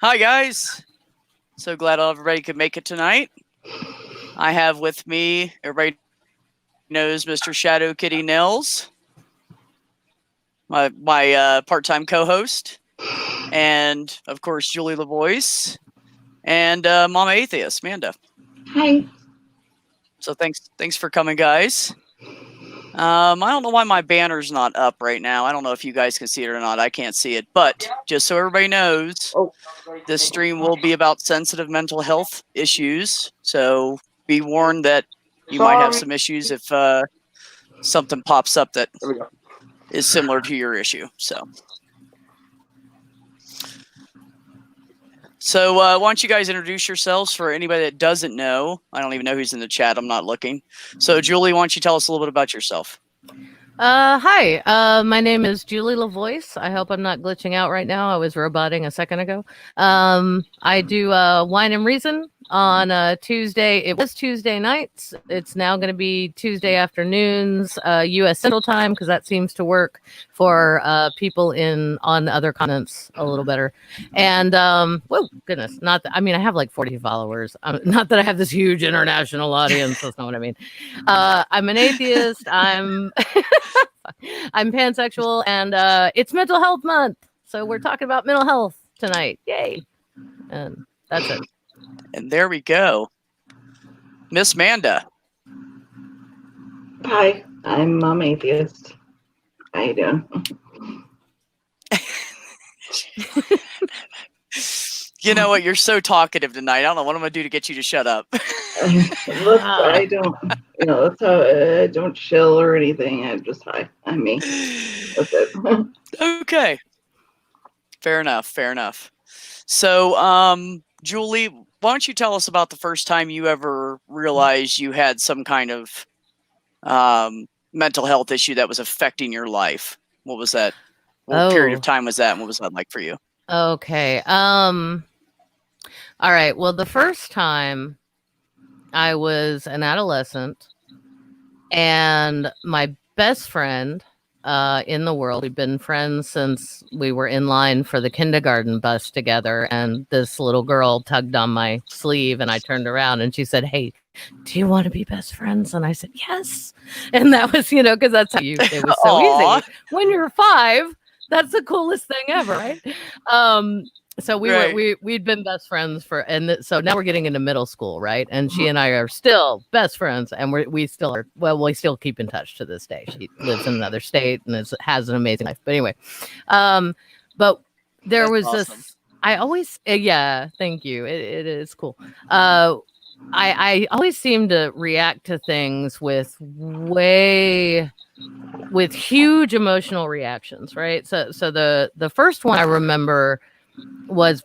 Hi, guys. So glad everybody could make it tonight. I have with me, everybody knows Mr. Shadow Kitty Nils, my part-time co-host, and of course Julie LaVoice, and Momma Atheist, Amanda. Hi. So thanks for coming, guys. I don't know why my banner's not up right now. I don't know if you guys can see it or not. I can't see it. But just so everybody knows, this stream will be about sensitive mental health issues. So be warned that you might have some issues if something pops up that is similar to your issue. So why don't you guys introduce yourselves for anybody that doesn't know? I don't even know who's in the chat. I'm not looking. So Julie, why don't you tell us a little bit about yourself? Hi, my name is Julie LaVoice. I hope I'm not glitching out right now. I was roboting a second ago. I do Wine and Reason on Tuesday. It was Tuesday nights. It's now going to be Tuesday afternoons, U.S. Central Time, because that seems to work for people on other continents a little better. And whoa, goodness, not that, I mean, I have like 40 followers. Not that I have this huge international audience. That's not what I mean. I'm an atheist. I'm pansexual, and it's Mental Health Month, so we're talking about mental health tonight. Yay! And that's it. And there we go. Miss Manda. Hi, I'm Mom Atheist. How you doing? You know what? You're so talkative tonight. I don't know what I'm gonna do to get you to shut up. Look, I don't, that's how I don't chill or anything. I'm just hi. I'm me. That's it. Okay. Fair enough. So, Julie, why don't you tell us about the first time you ever realized you had some kind of mental health issue that was affecting your life? What was that? What period of time was that, and what was that like for you? Okay. All right. Well, the first time I was an adolescent, and my best friend in the world, we've been friends since we were in line for the kindergarten bus together, and this little girl tugged on my sleeve, and I turned around and she said, "Hey, do you want to be best friends?" And I said, "Yes." And that was, because that's how it was so easy. When you're 5, that's the coolest thing ever, right? So we'd been best friends so now we're getting into middle school, right? And she and I are still best friends, and we still are. Well, we still keep in touch to this day. She lives in another state and has an amazing life. But anyway, but there That's was awesome. this. I always, yeah, thank you. It is cool. I always seem to react to things with huge emotional reactions, right? So the first one I remember was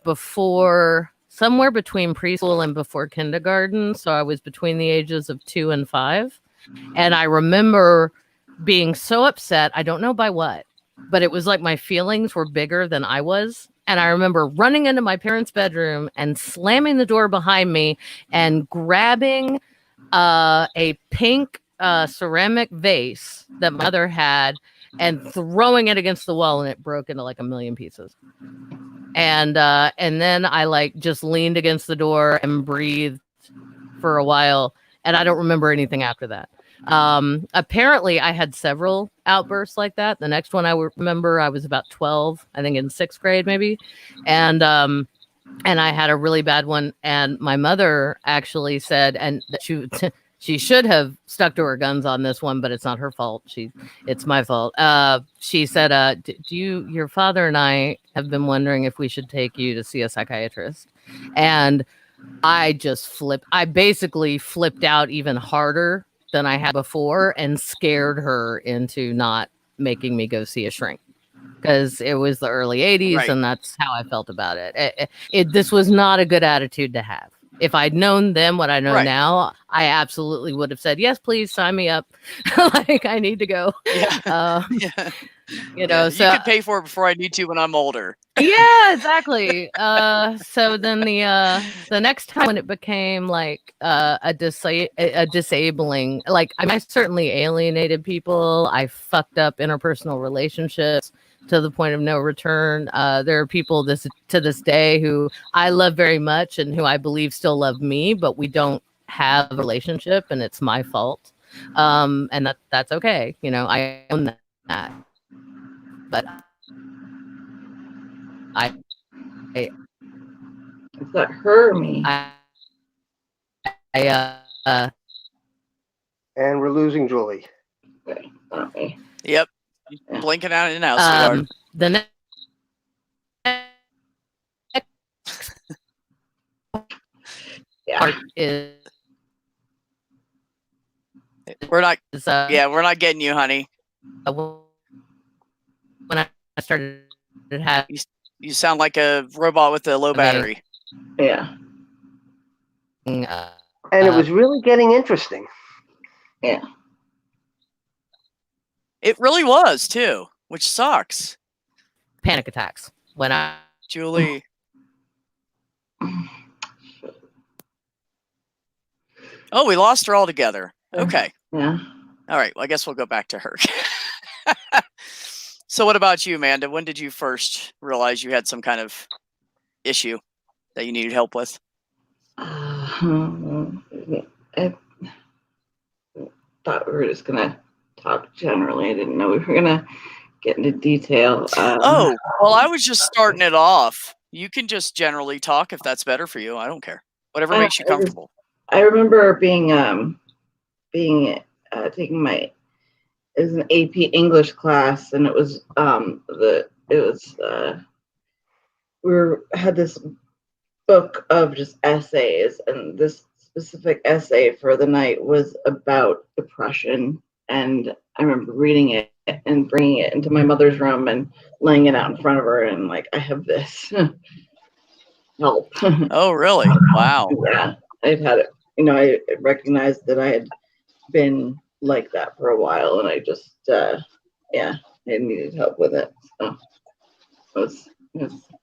somewhere between preschool and before kindergarten. So I was between the ages of 2 and 5. And I remember being so upset. I don't know by what, but it was like my feelings were bigger than I was. And I remember running into my parents' bedroom and slamming the door behind me and grabbing a pink ceramic vase that my mother had and throwing it against the wall, and it broke into like a million pieces. And then I just leaned against the door and breathed for a while, and I don't remember anything after that. Apparently I had several outbursts like that. The next one I remember, I was about 12, I think in 6th grade maybe. And I had a really bad one, and my mother actually said, and that she should have stuck to her guns on this one, but it's not her fault. It's my fault. She said, your father and I have been wondering if we should take you to see a psychiatrist. And I just flipped. I basically flipped out even harder than I had before and scared her into not making me go see a shrink, because it was the early 80s, right, and that's how I felt about it. This was not a good attitude to have. If I'd known then what I know now, I absolutely would have said, "Yes, please sign me up." Like, I need to go. Yeah. You know, so you could pay for it before I need to when I'm older. Yeah, exactly. So then the next time when it became like a disabling, like I certainly alienated people. I fucked up interpersonal relationships to the point of no return. There are people to this day who I love very much and who I believe still love me, but we don't have a relationship, and it's my fault. And that's okay. You know, I own that. But Is that her or me? And we're losing Julie. Okay, not me. Yep. Yeah. Blinking out and out, sweetheart. The next part is we're not getting you, honey. When I started having, you sound like a robot with a low battery. Yeah. And it was really getting interesting. Yeah. It really was too, which sucks. Panic attacks when Julie. Oh, we lost her altogether. Okay. Yeah. All right. Well, I guess we'll go back to her. So what about you, Amanda? When did you first realize you had some kind of issue that you needed help with? I thought we were just going to talk generally. I didn't know we were going to get into detail. Well, I was just starting it off. You can just generally talk if that's better for you. I don't care. Whatever makes you comfortable. I remember taking it was an AP English class, and it was we had this book of just essays, and this specific essay for the night was about depression. And I remember reading it and bringing it into my mother's room and laying it out in front of her, and like, I have this. Help. Oh, really? Wow. Yeah, I've had it. You know, I recognized that I had been like that for a while, and I just, I needed help with it. So it was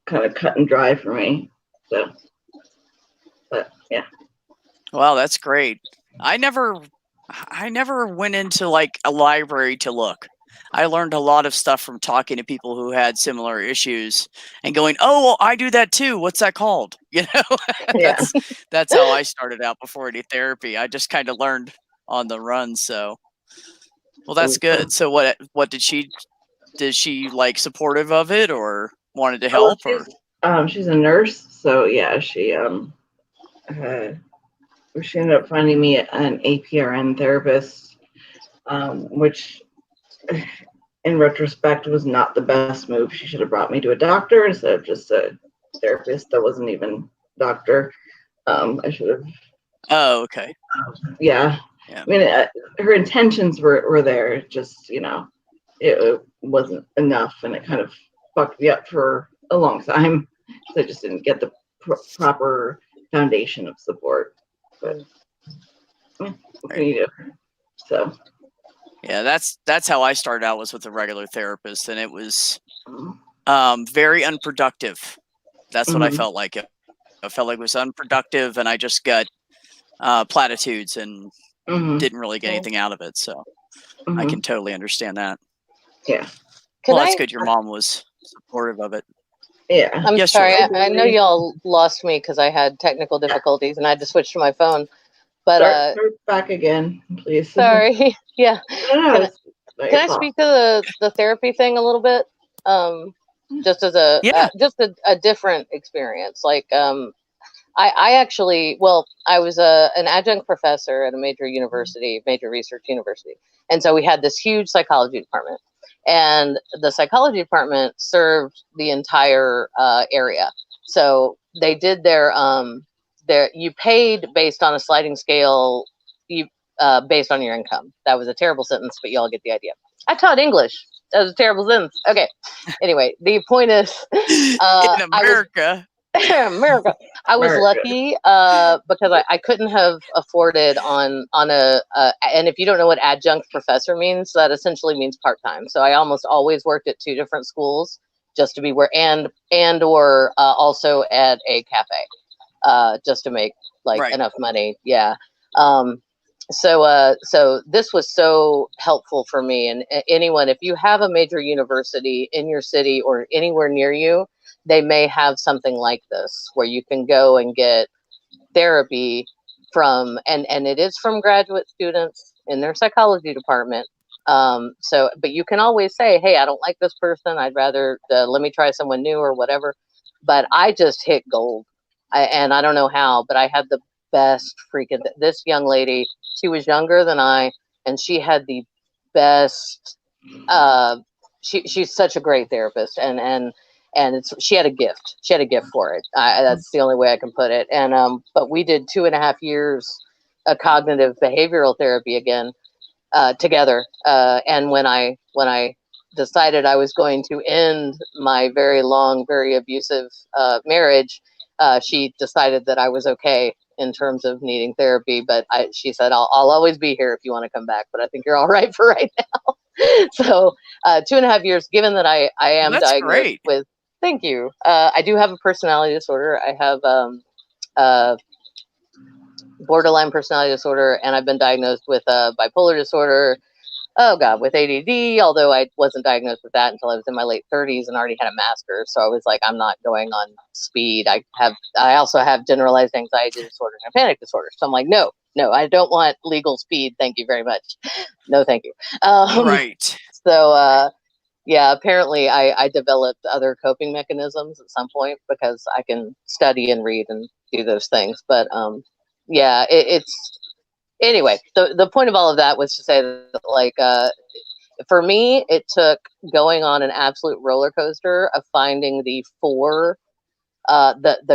kind of cut and dry for me. So, but yeah. Wow, that's great. I never went into like a library to look. I learned a lot of stuff from talking to people who had similar issues and going, "Oh, well, I do that too. What's that called?" You know, Yeah. that's how I started out before any therapy. I just kind of learned on the run. So, well, that's good. So, what did she like supportive of it or wanted to help? She's a nurse, so yeah, she ended up finding me an APRN therapist, which in retrospect was not the best move. She should have brought me to a doctor instead of just a therapist that wasn't even a doctor. I should have. Oh, okay. Yeah. I mean, her intentions were there. Just, you know, it wasn't enough, and it kind of fucked me up for a long time. So I just didn't get the proper foundation of support. But what can you do? So. Yeah, that's how I started out, was with a regular therapist, and it was very unproductive. That's what I felt like. I felt like it was unproductive, and I just got platitudes and didn't really get anything out of it. So I can totally understand that. Yeah. Well, that's good. Your mom was supportive of it. Yeah. I'm sorry. I know y'all lost me because I had technical difficulties and I had to switch to my phone. But start back again, please. Sorry. Yeah. Can I speak to the therapy thing a little bit? Just as a different experience. Like I actually, I was an adjunct professor at a major research university. And so we had this huge psychology department. And the psychology department served the entire area. So they did you paid based on a sliding scale, based on your income. That was a terrible sentence, but you all get the idea. I taught English. That was a terrible sentence. Okay. Anyway, the point is, in America. America. I was lucky because I couldn't have afforded on a and if you don't know what adjunct professor means, that essentially means part-time. So I almost always worked at 2 different schools just to be or also at a cafe just to make enough money. Yeah. so this was so helpful for me. And anyone, if you have a major university in your city or anywhere near you, they may have something like this where you can go and get therapy from, and it is from graduate students in their psychology department. But you can always say, hey, I don't like this person. I'd rather, let me try someone new or whatever. But I just hit gold. And I don't know how, but I had the best freaking, this young lady, she was younger than I, and she had the best, she's such a great therapist, and she had a gift. She had a gift for it. That's the only way I can put it. And but we did 2.5 years of cognitive behavioral therapy again together. And when I decided I was going to end my very long, very abusive marriage, she decided that I was okay in terms of needing therapy. But she said, I'll always be here if you want to come back, but I think you're all right for right now. So 2.5 years, given that I am diagnosed with, thank you. I do have a personality disorder. I have borderline personality disorder, and I've been diagnosed with bipolar disorder. Oh God, with ADD, although I wasn't diagnosed with that until I was in my late 30s and already had a master's. So I was like, I'm not going on speed. I also have generalized anxiety disorder and panic disorder. So I'm like, no, I don't want legal speed. Thank you very much. No, thank you. Right. So, yeah, apparently I developed other coping mechanisms at some point because I can study and read and do those things. But yeah, it's anyway, the point of all of that was to say that, like, for me, it took going on an absolute roller coaster of finding the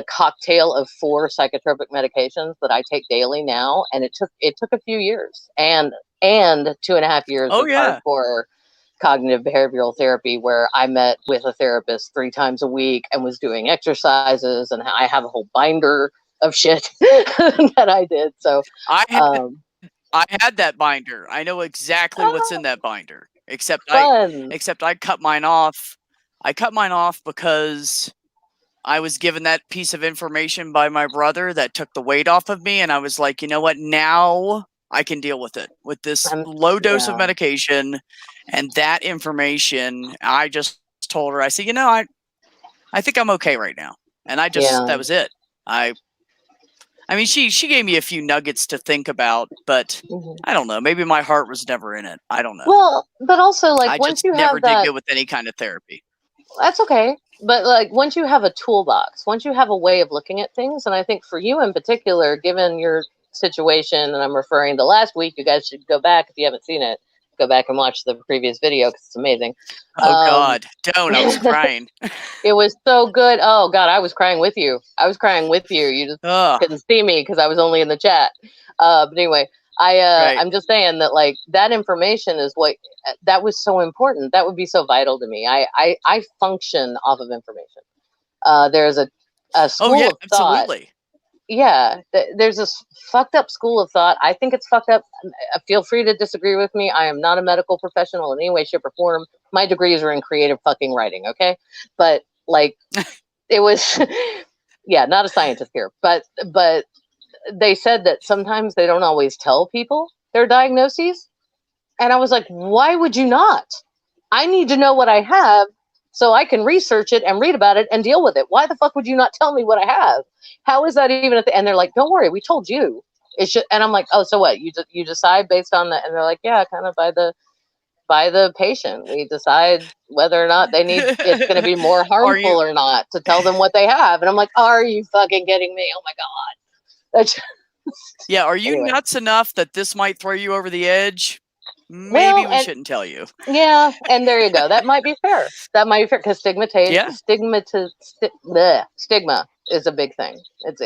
cocktail of 4 psychotropic medications that I take daily now, and it took a few years and 2.5 years of hardcore cognitive behavioral therapy, where I met with a therapist 3 times a week and was doing exercises, and I have a whole binder of shit that I did. So I had that binder. I know exactly what's in that binder. Except I cut mine off. I cut mine off because I was given that piece of information by my brother that took the weight off of me, and I was like, you know what? Now I can deal with it with this low dose of medication and that information. I just told her, I said, you know, I think I'm okay right now, and that was it. I mean, she gave me a few nuggets to think about, but I don't know. Maybe my heart was never in it. I don't know. Well, but also, like, I once just you never have that, did good with any kind of therapy. That's okay. But like, once you have a toolbox, once you have a way of looking at things, and I think for you in particular, given your situation, and I'm referring to last week, you guys should go back if you haven't seen it. Go back and watch the previous video because it's amazing. Oh God, don't! I was crying. It was so good. Oh God, I was crying with you. You just couldn't see me because I was only in the chat. But anyway, I'm just saying that, like, that information is what that was so important. That would be so vital to me. I function off of information. There's a school of thought. Absolutely. Yeah, there's this fucked up school of thought. I think it's fucked up. Feel free to disagree with me. I am not a medical professional in any way, shape, or form. My degrees are in creative fucking writing, okay? But, like, it was, yeah, not a scientist here. But they said that sometimes they don't always tell people their diagnoses. And I was like, why would you not? I need to know what I have so I can research it and read about it and deal with it. Why the fuck would you not tell me what I have? How is that even and they're like, don't worry, we told you. It's just, and I'm like, oh, so what? You decide based on that? And they're like, yeah, kind of by the patient. We decide whether or not it's going to be more harmful or not to tell them what they have. And I'm like, are you fucking kidding me? Oh my God. That's yeah. Are you nuts enough that this might throw you over the edge? Maybe we shouldn't tell you. Yeah, and there you go. That might be fair. Because stigma is a big thing. It's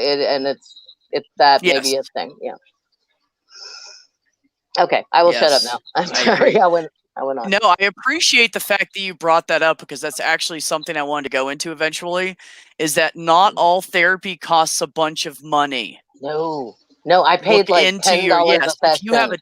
that may be a thing. Yeah. Okay, I will shut up now. I'm sorry. I went on. No, I appreciate the fact that you brought that up, because that's actually something I wanted to go into eventually. Is that not all therapy costs a bunch of money? No, I paid like $10 a session.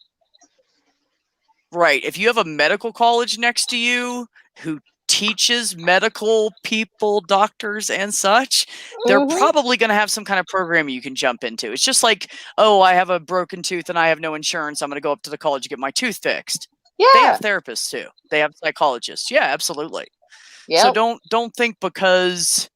If you have a medical college next to you who teaches medical people, doctors and such, they're probably going to have some kind of program you can jump into. It's just like, oh, I have a broken tooth and I have no insurance. I'm going to go up to the college to get my tooth fixed. Yeah. They have therapists too. They have psychologists. Yeah, absolutely. Yep. So don't think because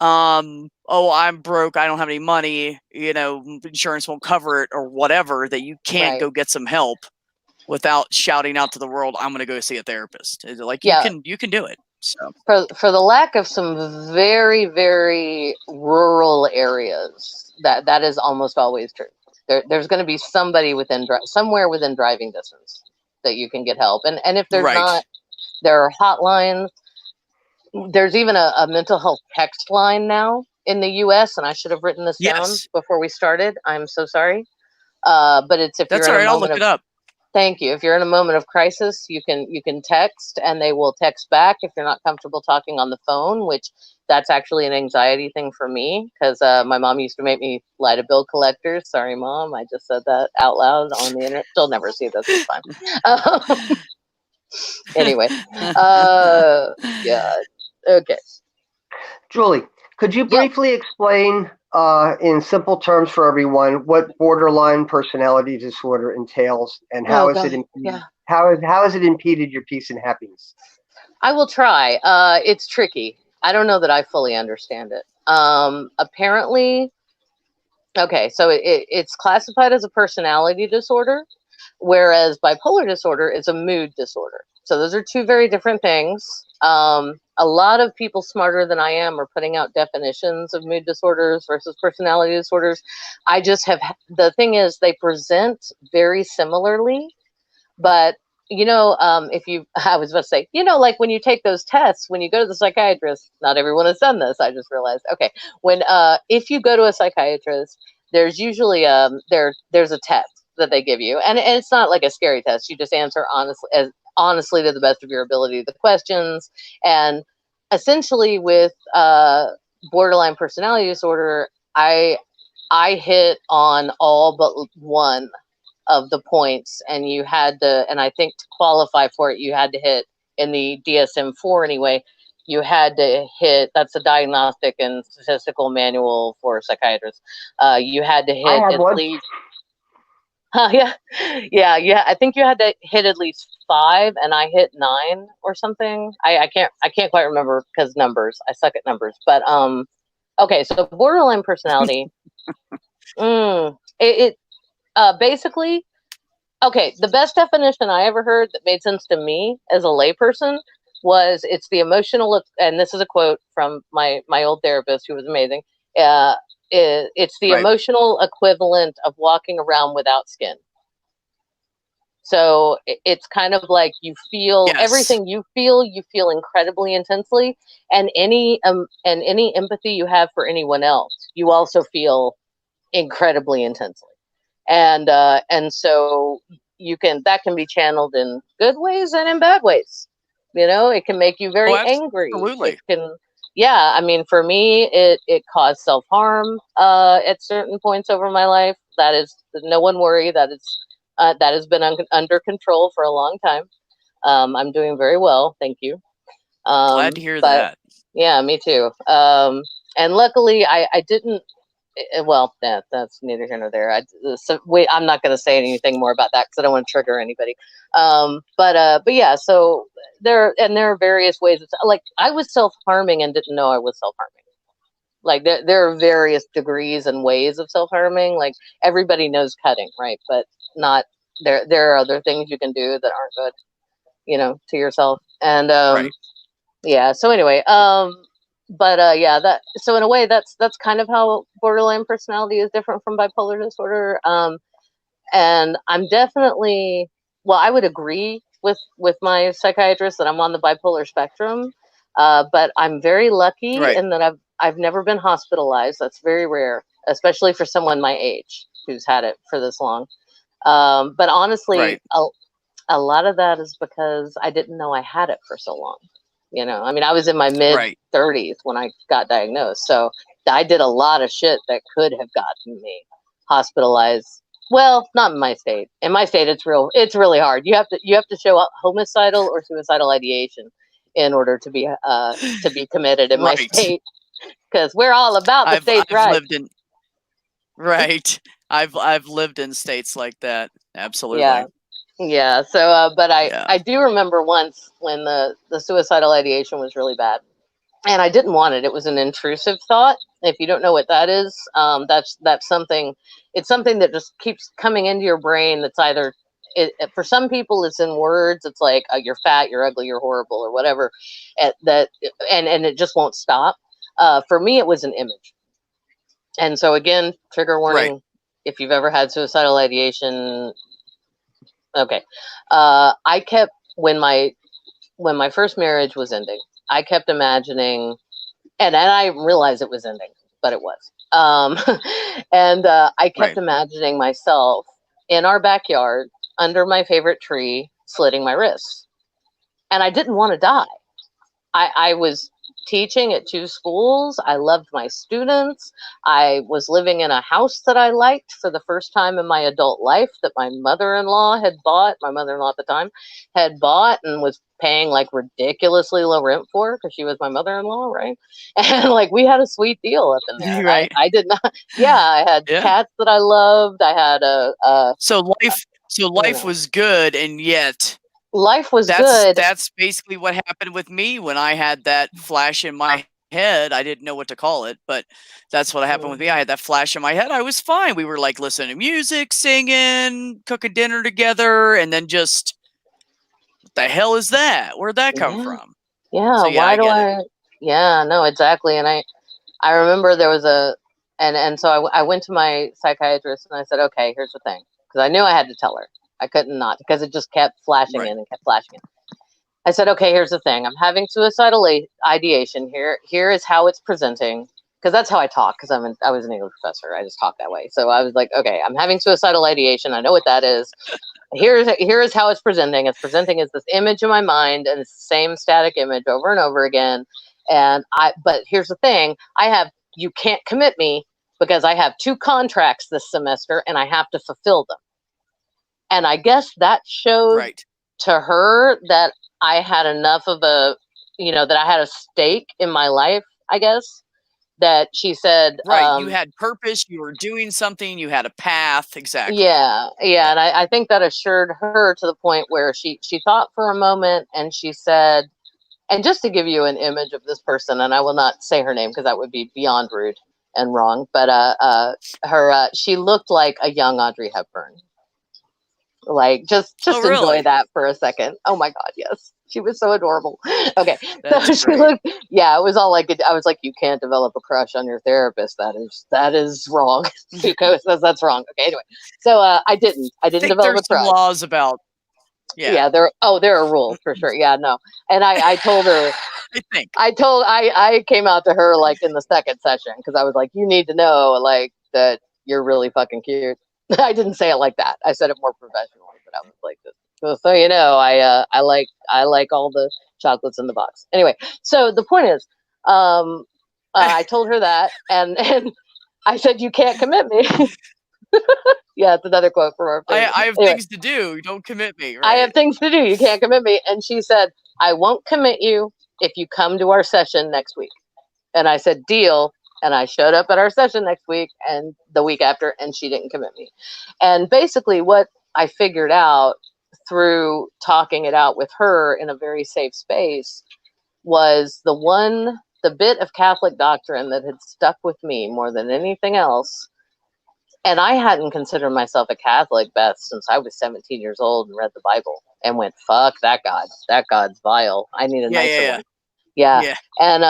oh, I'm broke, I don't have any money, you know, insurance won't cover it or whatever, that you can't go get some help without shouting out to the world, I'm going to go see a therapist. Like you can do it. So for the lack of some very, very rural areas, that is almost always true. There's going to be somebody somewhere within driving distance that you can get help. And if there's not, there are hotlines. There's even a mental health text line now in the US, and I should have written this down before we started. I'm so sorry. But it's if that's you're all in right, I'll look it up. Thank you. If you're in a moment of crisis, you can text and they will text back if you're not comfortable talking on the phone, which that's actually an anxiety thing for me because my mom used to make me lie to bill collectors. Sorry, Mom. I just said that out loud on the internet. She'll never see this. It's fine. Anyway. Yeah. Okay. Julie, could you briefly explain in simple terms for everyone what borderline personality disorder entails and how has it impeded your peace and happiness? I will try. It's tricky. I don't know that I fully understand it. Apparently, okay, so it's classified as a personality disorder, whereas bipolar disorder is a mood disorder. So those are two very different things. A lot of people smarter than I am are putting out definitions of mood disorders versus personality disorders. I just have, the thing is they present very similarly, but you know, I was about to say, you know, like when you take those tests, when you go to the psychiatrist, not everyone has done this. I just realized, okay, if you go to a psychiatrist, there's usually, there's a test that they give you, and it's not like a scary test. You just answer honestly to the best of your ability the questions. And essentially with borderline personality disorder, I hit on all but one of the points, and you had to, and I think to qualify for it, you had to hit in the DSM-4 anyway, you had to hit, that's a diagnostic and statistical manual for psychiatrists. You had to hit at least yeah. I think you had to hit at least 5, and I hit 9 or something. I can't quite remember because numbers. I suck at numbers. But okay. So borderline personality. Basically, okay. The best definition I ever heard that made sense to me as a layperson was it's the emotional, and this is a quote from my old therapist who was amazing. It's the emotional equivalent of walking around without skin. So it's kind of like you feel everything you feel incredibly intensely, and any empathy you have for anyone else, you also feel incredibly intensely. And so that can be channeled in good ways and in bad ways. You know, it can make you very angry. Absolutely. It can, yeah, I mean, for me, it caused self-harm at certain points over my life. That is, no one worry, that has been under control for a long time. I'm doing very well, thank you. Glad to hear that. Yeah, me too. And luckily, I didn't. Well, that's neither here nor there. I'm not going to say anything more about that because I don't want to trigger anybody. But yeah, so there are various ways. Like I was self-harming and didn't know I was self-harming. Like there are various degrees and ways of self-harming. Like everybody knows cutting, right? But not there are other things you can do that aren't good, you know, to yourself. And yeah. So anyway, yeah, so in a way that's kind of how borderline personality is different from bipolar disorder. And I'm definitely, I would agree with my psychiatrist that I'm on the bipolar spectrum. But I'm very lucky in that I've never been hospitalized. That's very rare, especially for someone my age who's had it for this long. But honestly, a lot of that is because I didn't know I had it for so long. You know, I mean, I was in my mid 30s when I got diagnosed. So I did a lot of shit that could have gotten me hospitalized. Well, not in my state. In my state, it's really hard. You have to show up homicidal or suicidal ideation in order to be committed in my state, because we're all about the state's rights. I've lived in states like that. Absolutely. Yeah. So, but I do remember once when the suicidal ideation was really bad, and I didn't want it. It was an intrusive thought. If you don't know what that is, that's something. It's something that just keeps coming into your brain. That's either for some people it's in words. It's like you're fat, you're ugly, you're horrible, or whatever. And it just won't stop. For me, it was an image. And so again, trigger warning. If you've ever had suicidal ideation, okay. I kept when my first marriage was ending, I kept imagining, and I realized it was ending, but it was. And I kept imagining myself in our backyard under my favorite tree, slitting my wrists. And I didn't want to die. I was teaching at 2 schools. I loved my students. I was living in a house that I liked for the first time in my adult life that my mother-in-law had bought. My mother-in-law at the time had bought and was paying like ridiculously low rent for, because she was my mother-in-law, right? And like we had a sweet deal up in there. Right. I did not. Yeah, I had cats that I loved. I had So life was good, and yet life was good. That's basically what happened with me when I had that flash in my head. I didn't know what to call it, but that's what happened with me. I had that flash in my head. I was fine. We were like listening to music, singing, cooking dinner together, and then just, what the hell is that? Where'd that come from? Yeah. So, why do I? Yeah, no, exactly. And I remember there was and so I went to my psychiatrist and I said, okay, here's the thing, because I knew I had to tell her. I couldn't not, because it just kept flashing in and kept flashing in. I said, okay, here's the thing. I'm having suicidal ideation here. Here is how it's presenting, because that's how I talk, because I was an English professor. I just talk that way. So I was like, okay, I'm having suicidal ideation. I know what that is. Here is how it's presenting. It's presenting as this image in my mind, and it's the same static image over and over again. But here's the thing. You can't commit me because I have 2 contracts this semester and I have to fulfill them. And I guess that showed to her that I had enough of that I had a stake in my life, I guess, that she said, you had purpose, you were doing something, you had a path. Exactly. Yeah. And I think that assured her to the point where she thought for a moment, and she said, and just to give you an image of this person, and I will not say her name because that would be beyond rude and wrong, but she looked like a young Audrey Hepburn. Like just enjoy that for a second. Oh my God, yes, she was so adorable. Okay, so she looked. Yeah, it was all like I was like, you can't develop a crush on your therapist. That is wrong. Because that's wrong. Okay, anyway, so I didn't develop a crush. Laws about. Yeah, there are rules for sure. Yeah, no, and I told her. I came out to her like in the second session, because I was like, you need to know like that you're really fucking cute. I didn't say it like that. I said it more professionally, but I was like this. So you know, I like all the chocolates in the box. Anyway, so the point is, I told her that, and I said, you can't commit me. Yeah, it's another quote from our family. I have things to do. Don't commit me. Right? I have things to do. You can't commit me. And she said, I won't commit you if you come to our session next week. And I said, deal. And I showed up at our session next week and the week after, and she didn't commit me. And basically what I figured out through talking it out with her in a very safe space was the bit of Catholic doctrine that had stuck with me more than anything else. And I hadn't considered myself a Catholic, Beth, since I was 17 years old and read the Bible and went, fuck that God. That God's vile. I need a nicer one. Yeah. And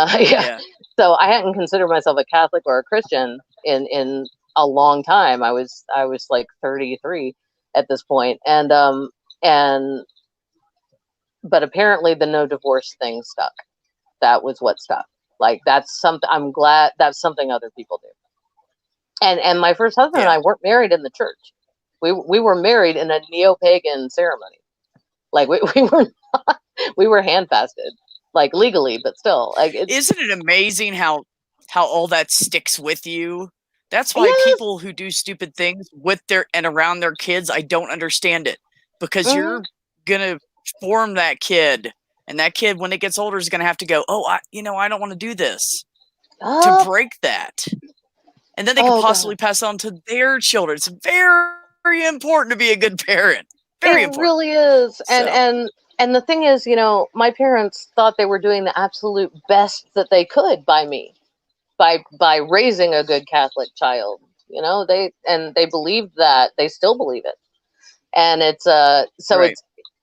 so I hadn't considered myself a Catholic or a Christian in a long time. I was like 33 at this point. But apparently the no divorce thing stuck. That was what stuck. Like I'm glad that's something other people do. And my first husband and I weren't married in the church. We were married in a neo-pagan ceremony. Like we were not, we were hand-fasted. Like legally, but still, like isn't it amazing how all that sticks with you? That's why people who do stupid things with their and around their kids, I don't understand it, because you're gonna form that kid And that kid, when it gets older, is going to have to go, oh, I don't want to do this, to break that. And then they can possibly pass on to their children. It's very, very important to be a good parent. Very important. It really is. And the thing is, my parents thought they were doing the absolute best that they could by me, by raising a good Catholic child. They believed that. They still believe it. And it's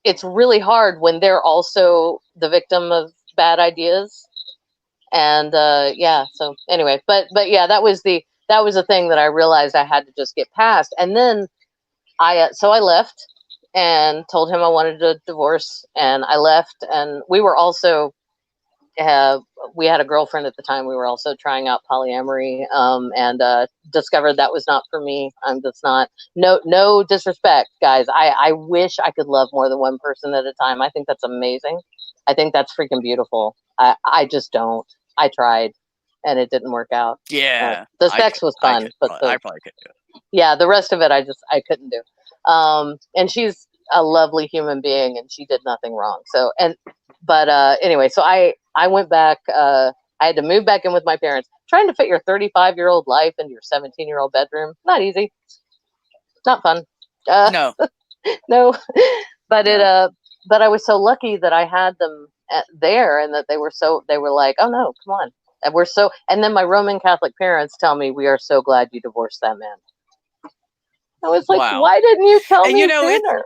it's really hard when they're also the victim of bad ideas. And so anyway, but yeah, that was the thing that I realized I had to just get past. And then I left and told him I wanted a divorce, and I left. And we were also we had a girlfriend at the time. We were also trying out polyamory, and discovered that was not for me. That's not, no disrespect, guys. I wish I could love more than one person at a time. I think that's amazing. I think that's freaking beautiful. I just don't. I tried, and it didn't work out. Yeah. The sex was fun, but I probably could do it. Yeah, the rest of it I couldn't do. And she's a lovely human being, and she did nothing wrong. So, anyway, so I went back. I had to move back in with my parents. Trying to fit your 35-year-old life into your 17-year-old bedroom, not easy. Not fun. No. No. But I was so lucky that I had them there, and that they were like, oh no, come on. And then my Roman Catholic parents tell me, we are so glad you divorced that man. I was like, wow. Why didn't you tell me sooner?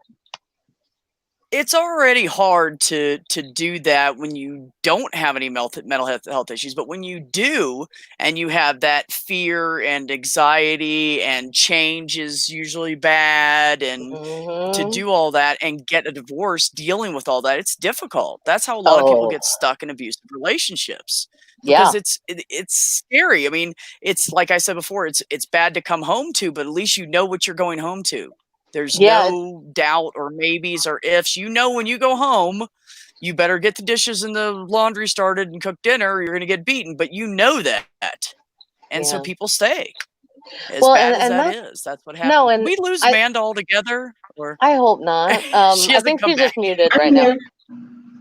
It's already hard to do that when you don't have any mental health issues, but when you do, and you have that fear and anxiety, and change is usually bad, and to do all that and get a divorce, dealing with all that, it's difficult. That's how a lot of people get stuck in abusive relationships. Because it's scary. I mean, it's like I said before, it's bad to come home to, but at least you know what you're going home to. There's no doubt or maybes or ifs. When you go home, you better get the dishes and the laundry started and cook dinner, or you're going to get beaten. But you know that. And so people stay. As bad as that is. That's what happens. Did we lose Amanda altogether? Or? I hope not. I think she's just muted right now.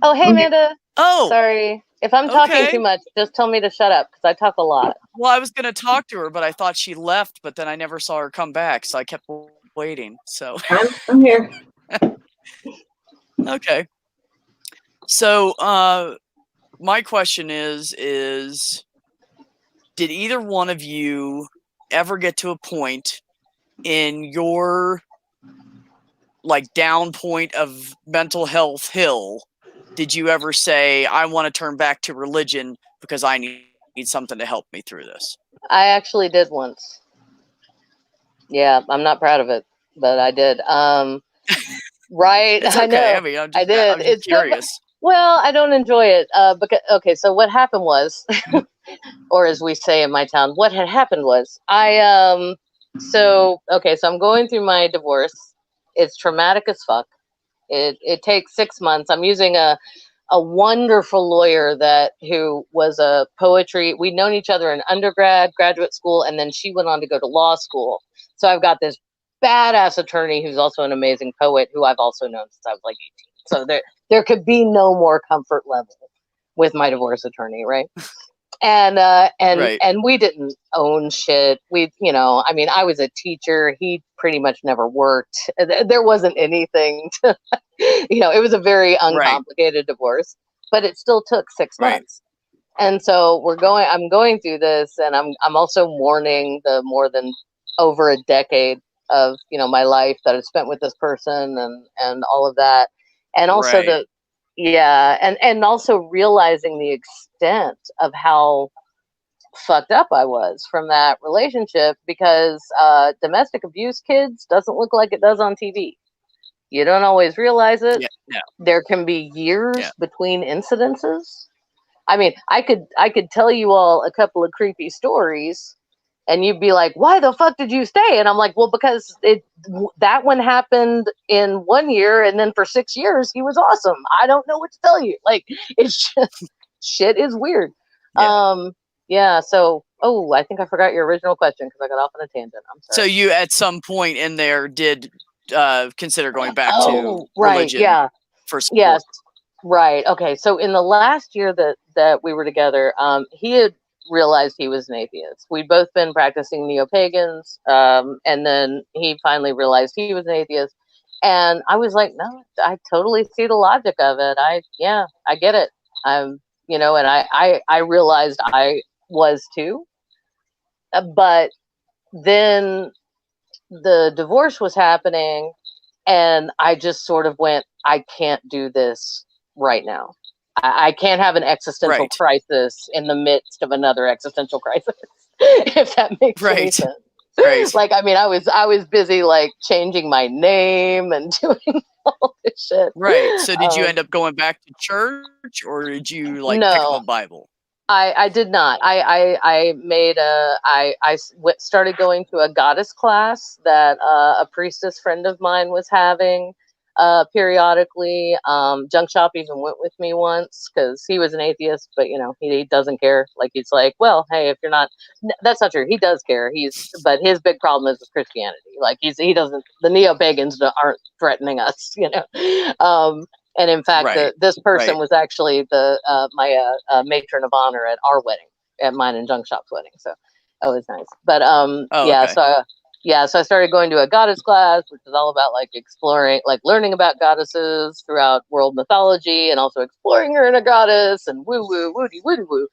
Oh, hey, Amanda. Oh. Sorry. If I'm talking too much, just tell me to shut up, because I talk a lot. Well, I was going to talk to her, but I thought she left, but then I never saw her come back, so I kept waiting. So I'm here. Okay. So my question is did either one of you ever get to a point in your down point of mental health hill? Did you ever say, I want to turn back to religion because I need something to help me through this? I actually did once. Yeah, I'm not proud of it, but I did. Right. It's okay. I know. I mean, I did. I'm just curious. Well, I don't enjoy it. So what happened was, or as we say in my town, what had happened was so I'm going through my divorce. It's traumatic as fuck. It takes 6 months. I'm using a wonderful lawyer who was a poetry. We'd known each other in undergrad, graduate school, and then she went on to go to law school. So I've got this badass attorney who's also an amazing poet, who I've also known since I was like 18. So there could be no more comfort level with my divorce attorney, right? And we didn't own shit. I was a teacher. He pretty much never worked. There wasn't anything to, it was a very uncomplicated divorce, but it still took 6 months. And so I'm going through this, and I'm also mourning the more than over a decade of, my life that I've spent with this person, and all of that. And also and also realizing the extent of how fucked up I was from that relationship, because domestic abuse, kids, doesn't look like it does on TV. You don't always realize it. There can be years between incidences. I mean, I could tell you all a couple of creepy stories, and you'd be like, why the fuck did you stay? And I'm like, well, because that one happened in 1 year, and then for 6 years he was awesome. I don't know what to tell you. Like, it's just, shit is weird. So I think I forgot your original question because I got off on a tangent. I'm sorry. So you at some point in there did consider going back to religion for support? Yes. Right. Okay. So in the last year that we were together, he had realized he was an atheist. We'd both been practicing neo-pagans, and then he finally realized he was an atheist. And I was like, no, I totally see the logic of it. I get it. You know, and I realized I was too. But then the divorce was happening, and I just sort of went, I can't do this right now. I can't have an existential crisis in the midst of another existential crisis, if that makes any sense. Right. Like, I mean, I was busy like changing my name and doing all this shit. Right. So did you end up going back to church, or did you like pick up a Bible? I did not. I made started going to a goddess class that a priestess friend of mine was having periodically. Junk Shop even went with me once because he was an atheist, but you know he doesn't care. Like he's like, well, hey, if you're not, that's not true. He does care. But his big problem is with Christianity. Like he doesn't. The neo-pagans aren't threatening us, you know. And in fact, this person was actually my matron of honor at our wedding, at mine and Junk Shop's wedding. So that was nice. But so I started going to a goddess class, which is all about like exploring, like learning about goddesses throughout world mythology, and also exploring her in a goddess and woo woo woody woody woo.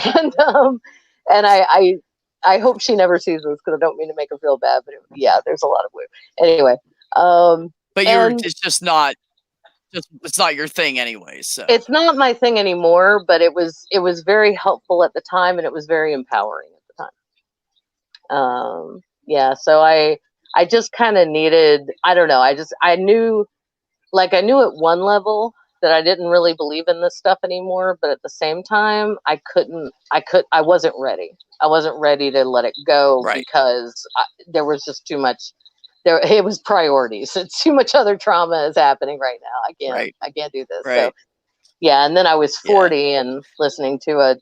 And I hope she never sees this because I don't mean to make her feel bad, but there's a lot of woo. Anyway, but it's just not. It's not your thing anyway, so it's not my thing anymore, but it was very helpful at the time, and it was very empowering at the time. So I just kind of needed, I don't know, I knew at one level that I didn't really believe in this stuff anymore, but at the same time I wasn't ready. I wasn't ready to let it go because there was just too much. It was priorities. It's too much other trauma is happening right now. I can't do this. So and then I was 40 and listening to a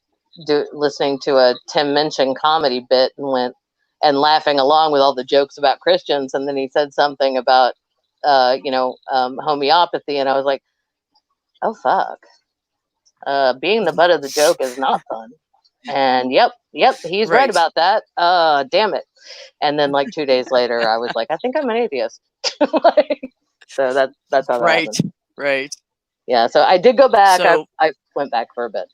Tim Minchin comedy bit and laughing along with all the jokes about Christians, and then he said something about homeopathy, and I was like, oh fuck. Being the butt of the joke is not fun. And yep, he's right about that. Damn it. And then like 2 days later, I was like, I think I'm an atheist. So that's how that happened. Right. Yeah. So I did go back. So, I went back for a bit.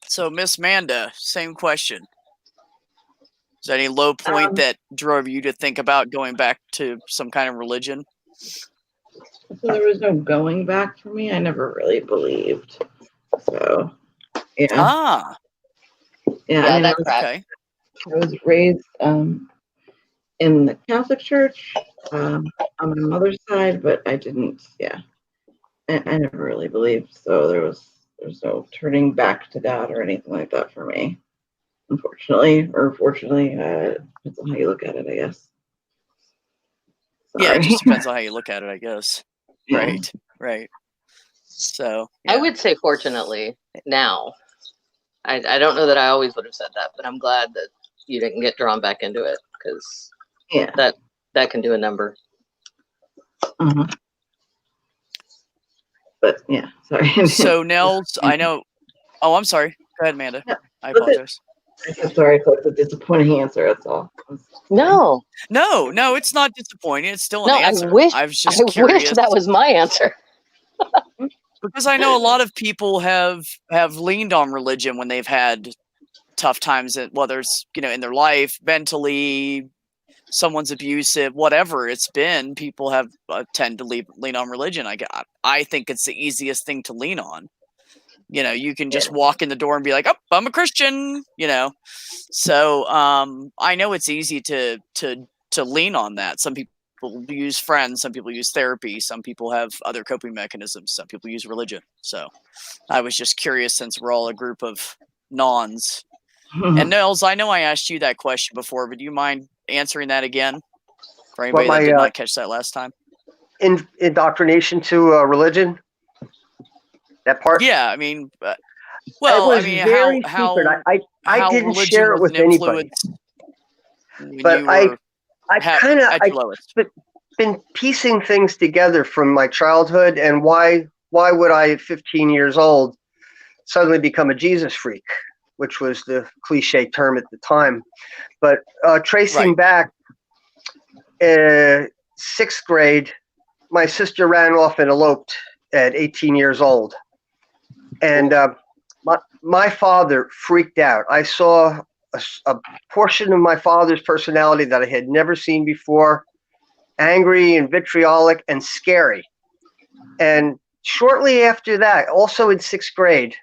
So Miss Manda, same question. Is there any low point that drove you to think about going back to some kind of religion? So there was no going back for me. I never really believed. So, yeah. Yeah, that's okay. I was raised in the Catholic Church on my mother's side, but I didn't. Yeah, I never really believed. So there's no turning back to that or anything like that for me. Unfortunately, or fortunately, depends on how you look at it, I guess. Sorry. Yeah, it just depends on how you look at it, I guess. Right. So I would say fortunately now. I don't know that I always would have said that, but I'm glad that you didn't get drawn back into it because that can do a number. But yeah, sorry. So Nels, I know. Oh, I'm sorry. Go ahead, Amanda. Yeah, I apologize. I'm sorry for the disappointing answer. That's all. No, it's not disappointing. It's still an answer. I was just curious. Wish that was my answer. Because I know a lot of people have leaned on religion when they've had tough times, whether it's in their life, mentally, someone's abusive, whatever it's been. People have tend to lean on religion. I think it's the easiest thing to lean on. You can just walk in the door and be like, "Oh, I'm a Christian." So I know it's easy to lean on that. Some people use friends, some people use therapy, some people have other coping mechanisms, some people use religion. So I was just curious, since we're all a group of nons. And Nels, I know I asked you that question before, but do you mind answering that again for anybody that did not catch that last time? Indoctrination to religion? That part? Yeah, I mean, how didn't share it with anybody. But I been piecing things together from my childhood, and why would I at 15 years old suddenly become a Jesus freak, which was the cliche term at the time. But tracing back, 6th grade, my sister ran off and eloped at 18 years old. And my father freaked out. I saw a portion of my father's personality that I had never seen before, angry and vitriolic and scary. And shortly after that, also in 6th grade,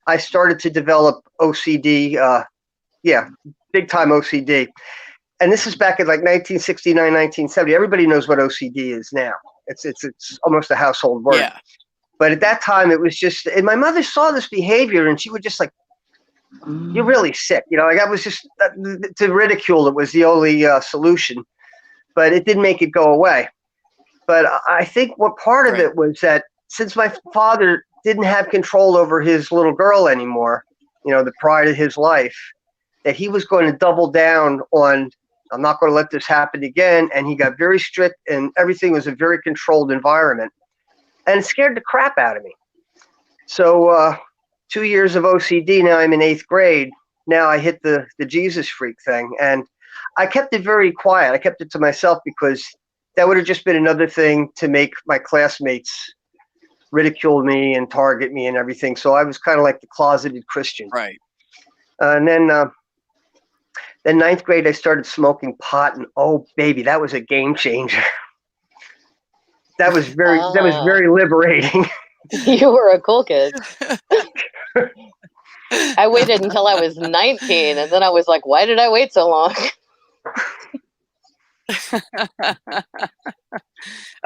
I started to develop OCD, big time OCD. And this is back in like 1969, 1970. Everybody knows what OCD is now. It's almost a household word. Yeah. But at that time, it was just, and my mother saw this behavior, and she would just like, "You're really sick," Like I was just to ridicule it was the only solution, but it didn't make it go away. But I think what part of it was that since my father didn't have control over his little girl anymore, the pride of his life, that he was going to double down on, I'm not going to let this happen again. And he got very strict, and everything was a very controlled environment, and it scared the crap out of me. So 2 years of OCD, now I'm in 8th grade. Now I hit the Jesus freak thing, and I kept it very quiet. I kept it to myself because that would have just been another thing to make my classmates ridicule me and target me and everything. So I was kind of like the closeted Christian. Right. And then 9th grade, I started smoking pot, and oh baby, that was a game changer. That was very liberating. You were a cool kid. I waited until I was 19, and then I was like, why did I wait so long?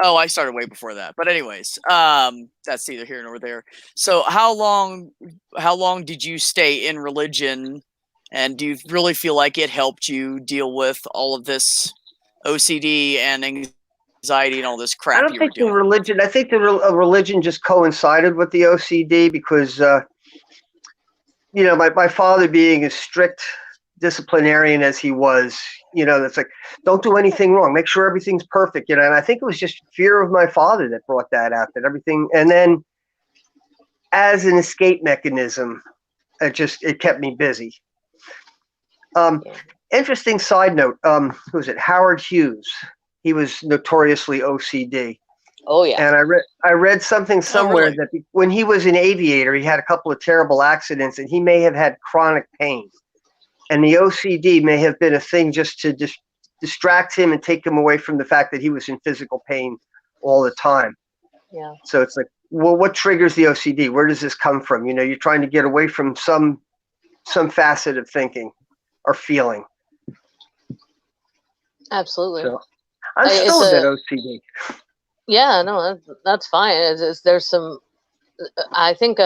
Oh, I started way before that. But anyways, that's neither here nor there. So how long did you stay in religion, and do you really feel like it helped you deal with all of this OCD and anxiety and all this crap? I don't think the religion. I think the religion just coincided with the OCD because, my father being as strict disciplinarian as he was, that's like, don't do anything wrong, make sure everything's perfect, and I think it was just fear of my father that brought that out, that everything, and then as an escape mechanism, it kept me busy. Interesting side note, who was it? Howard Hughes. He was notoriously OCD. Oh yeah. And I read something somewhere that when he was an aviator, he had a couple of terrible accidents, and he may have had chronic pain. And the OCD may have been a thing just to distract him and take him away from the fact that he was in physical pain all the time. Yeah. So it's like, well, what triggers the OCD? Where does this come from? You're trying to get away from some facet of thinking or feeling. Absolutely. So I'm still a bit OCD. Yeah, no, that's fine. There's some, I think,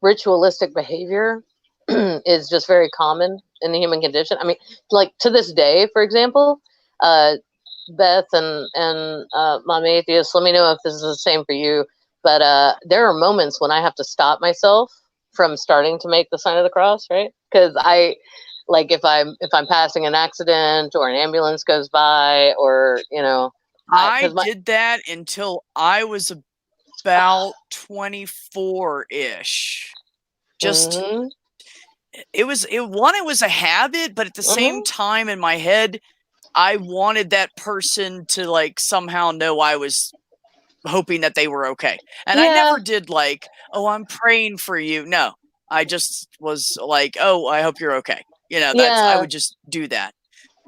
ritualistic behavior is just very common in the human condition. I mean, like to this day, for example, Beth and Mom Atheist, let me know if this is the same for you. But there are moments when I have to stop myself from starting to make the sign of the cross, right? Because if I'm passing an accident or an ambulance goes by, or I did that until I was about 24-ish. Just it was a habit, but at the same time in my head, I wanted that person to like somehow know I was hoping that they were okay. And I never did like, oh, I'm praying for you. No, I just was like, oh, I hope you're okay. I would just do that.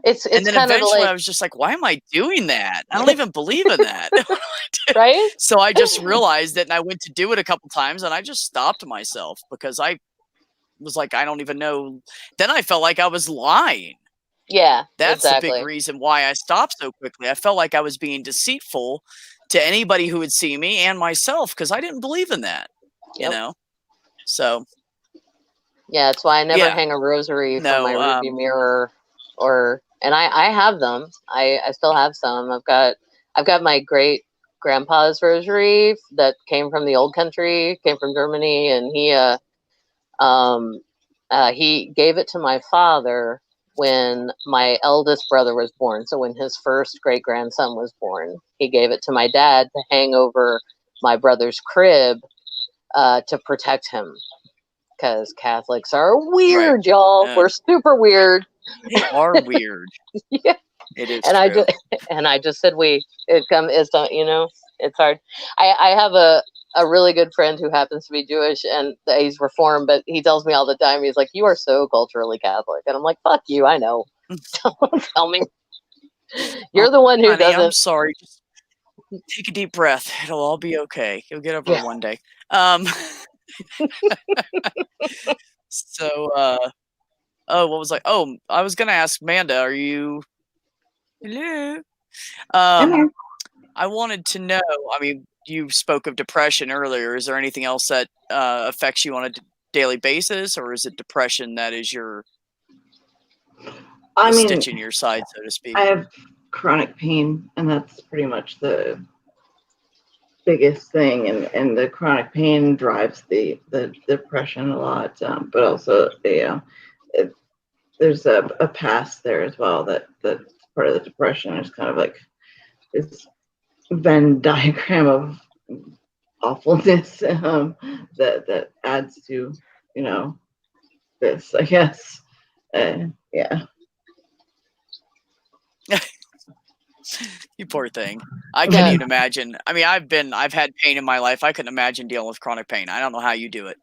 And then eventually I was just like, why am I doing that? I don't even believe in that. Right? So I just realized it, and I went to do it a couple times, and I just stopped myself because I was like, I don't even know. Then I felt like I was lying. Yeah, that's the big reason why I stopped so quickly. I felt like I was being deceitful to anybody who would see me and myself because I didn't believe in that. So yeah, that's why I never hang a rosary from my rearview mirror, and I have them. I still have some. I've got my great grandpa's rosary that came from the old country, came from Germany, and he gave it to my father when my eldest brother was born. So when his first great grandson was born, he gave it to my dad to hang over my brother's crib to protect him. Because Catholics are weird, y'all. We're super weird. They are weird. Yeah. It is and true. I just said it's hard. I have a really good friend who happens to be Jewish and he's Reformed, but he tells me all the time, he's like, "You are so culturally Catholic," and I'm like, "Fuck you, I know." Don't tell me. You're the one who honey, doesn't. I'm sorry. Just take a deep breath. It'll all be okay. You'll get over it one day. So, what was I? Oh, I was gonna ask Amanda, are you? Hello. I wanted to know. I mean, you spoke of depression earlier. Is there anything else that affects you on a daily basis, or is it depression that is your stitch in your side, so to speak? I have chronic pain, and that's pretty much the biggest thing, and the chronic pain drives the depression a lot, but also there's a past there as well that's part of the depression. It's kind of like this Venn diagram of awfulness that adds to this, I guess. Yeah. You poor thing. I can't even imagine. I mean, I've had pain in my life. I couldn't imagine dealing with chronic pain. I don't know how you do it.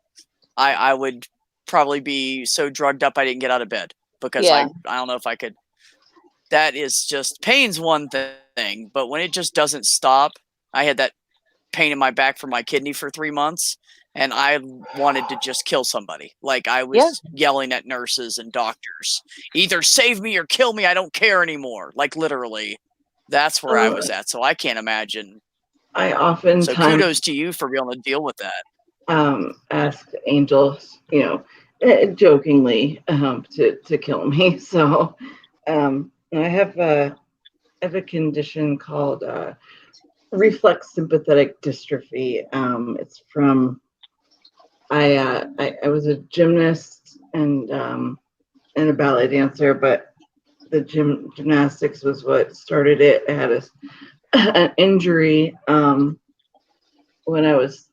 I would probably be so drugged up I didn't get out of bed because I don't know if I could. That is just, pain's one thing, but when it just doesn't stop, I had that pain in my back for my kidney for 3 months, and I wanted to just kill somebody. Like, I was yelling at nurses and doctors, either save me or kill me. I don't care anymore. Like, literally, that's where I was at. So I can't imagine. So kudos to you for being able to deal with that. Ask Angel, jokingly, to kill me. So I have a condition called Reflex Sympathetic Dystrophy. It's from I was a gymnast and a ballet dancer, but the gymnastics was what started it. I had an injury when I was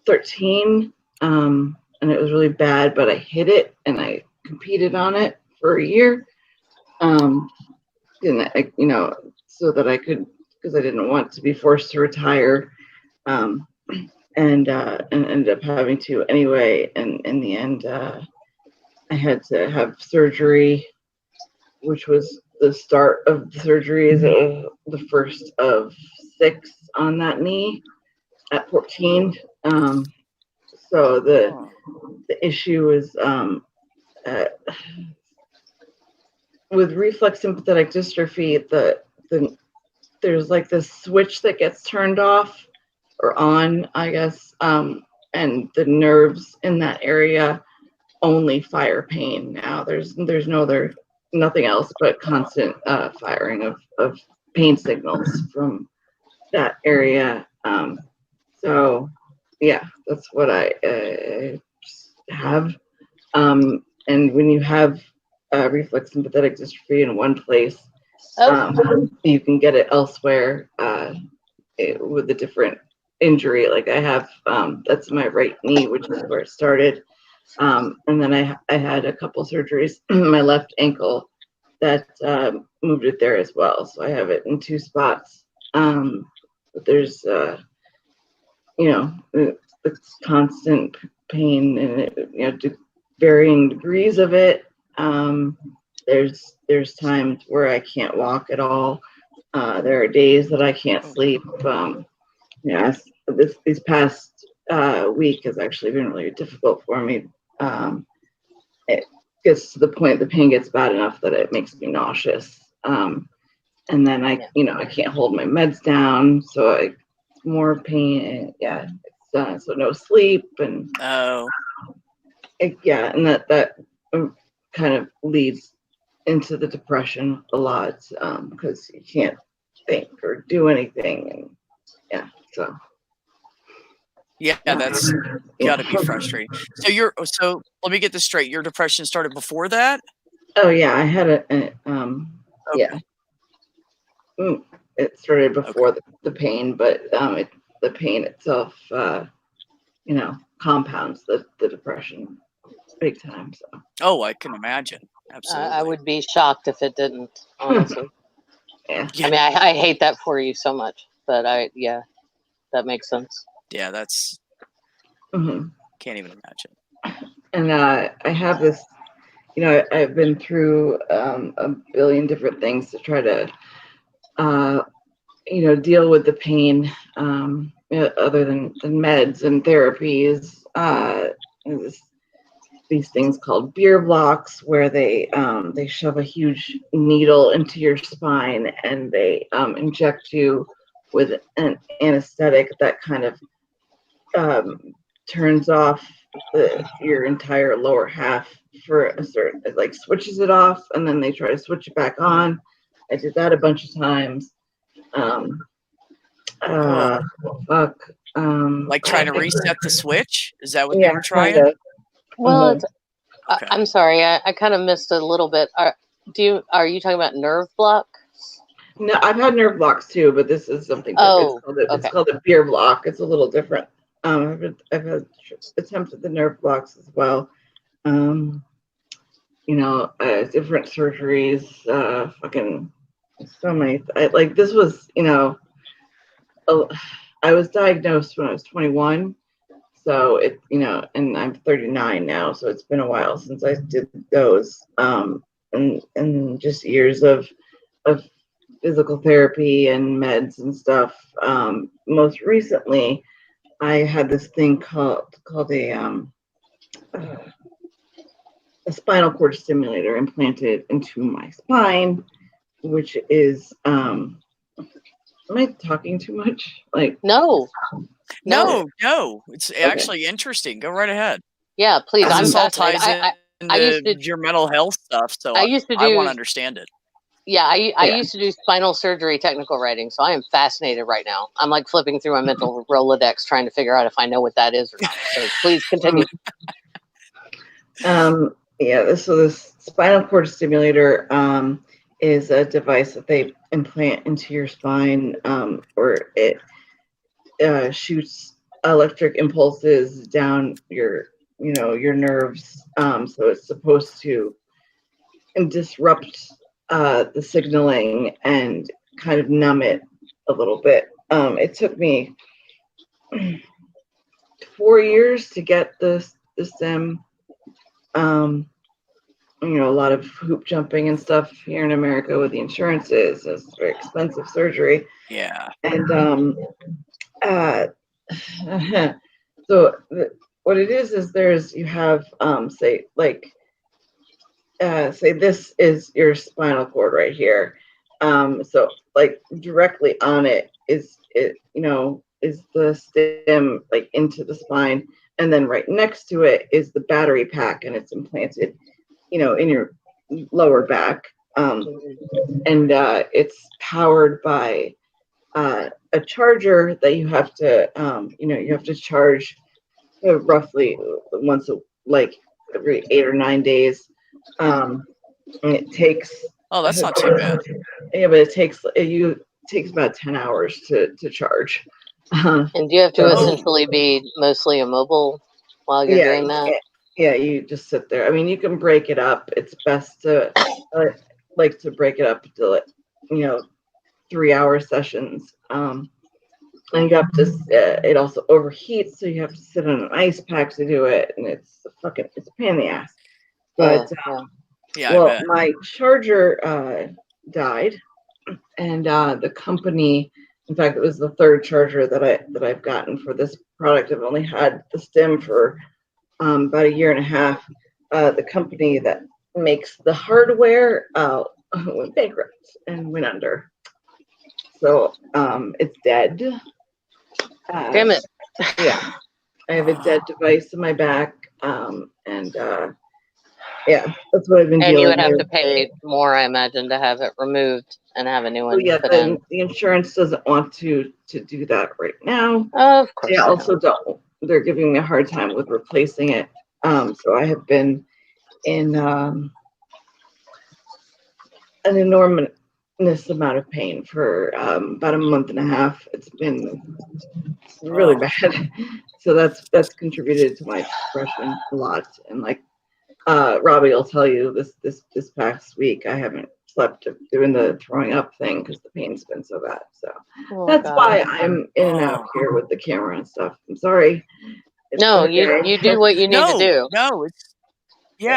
13, and it was really bad, but I hit it and I competed on it for a year, and so that I could, because I didn't want to be forced to retire, and ended up having to anyway. And in the end, I had to have surgery, which was the start of the surgery, is the first of 6 on that knee at 14. So the issue is with reflex sympathetic dystrophy, there's like this switch that gets turned off or on, I guess, and the nerves in that area only fire pain. Now there's nothing else but constant firing of pain signals from that area. So yeah, that's what I have. And when you have reflex sympathetic dystrophy in one place, you can get it elsewhere with a different injury. Like I have, that's my right knee, which is where it started. And then I had a couple surgeries in my left ankle that moved it there as well. So I have it in 2 spots. But there's, the constant pain and varying degrees of it. There's times where I can't walk at all. There are days that I can't sleep. This past week has actually been really difficult for me. It gets to the point the pain gets bad enough that it makes me nauseous. And then I can't hold my meds down, so more pain. Yeah, so no sleep and and that kind of leads into the depression a lot, because you can't think or do anything, and Yeah, that's got to be frustrating. So let me get this straight. Your depression started before that? Oh yeah, I had Okay. yeah. It started before the pain, but the pain itself, compounds the depression big time. So. Oh, I can imagine. Absolutely. I would be shocked if it didn't, honestly. Yeah. I mean, I hate that for you so much, but that makes sense. Yeah, that's can't even imagine. And I have this, I've been through a billion different things to try to, deal with the pain, other than meds and therapies. These things called beer blocks, where they shove a huge needle into your spine and they inject you with an anesthetic that kind of turns off your entire lower half for a certain, it like switches it off and then they try to switch it back on. I did that a bunch of times. Like trying to reset the switch? Is that what you were trying? Kind of. Well, I'm sorry, I kind of missed a little bit. Are you talking about nerve block? No, I've had nerve blocks too, but this is something different. It's called a beer block. It's a little different. I've had attempts at the nerve blocks as well. Different surgeries, fucking so many. This was, I was diagnosed when I was 21. So and I'm 39 now, so it's been a while since I did those. And just years of physical therapy and meds and stuff. Most recently, I had this thing called a spinal cord stimulator implanted into my spine, which is am I talking too much? No. It's actually interesting. Go right ahead. Yeah, please. This all ties into your mental health stuff, so I want to understand it. Yeah, I used to do spinal surgery technical writing, so I am fascinated right now. I'm like flipping through my mental Rolodex trying to figure out if I know what that is or not. So please continue. So this spinal cord stimulator is a device that they implant into your spine, where it shoots electric impulses down your nerves. So it's supposed to disrupt the signaling and kind of numb it a little bit. It took me 4 years to get the stem. A lot of hoop jumping and stuff here in America with the insurances. It's very expensive surgery. Yeah. And so what it is you have say this is your spinal cord right here. So directly on it is the stem into the spine, and then right next to it is the battery pack, and it's implanted in your lower back, and it's powered by a charger that you have to charge roughly once every 8 or 9 days. And it takes that's not too bad. Yeah, but it takes about 10 hours to charge. And do you have to essentially be mostly immobile while you're doing that? Yeah, you just sit there. I mean, you can break it up. It's best to to break it up to 3-hour sessions. And you have to. It also overheats, so you have to sit on an ice pack to do it, and it's a pain in the ass. But my charger died, and the company. In fact, it was the third charger that I've gotten for this product. I've only had the stem for about 1.5 years. The company that makes the hardware went bankrupt and went under. So it's dead. Damn it. Yeah. I have a dead device in my back. That's what I've been dealing with. And you would have to pay more, I imagine, to have it removed and have a new one put in. The insurance doesn't want to do that right now. Of course. They also don't they're giving me a hard time with replacing it. So I have been in an enormous amount of pain for about a month and a half. It's been really bad. So that's contributed to my depression a lot. And like Robbie will tell you, this past week I haven't slept doing the throwing up thing because the pain's been so bad. So that's why I'm in and out here with the camera and stuff. I'm sorry. No, you do what you need to do. No,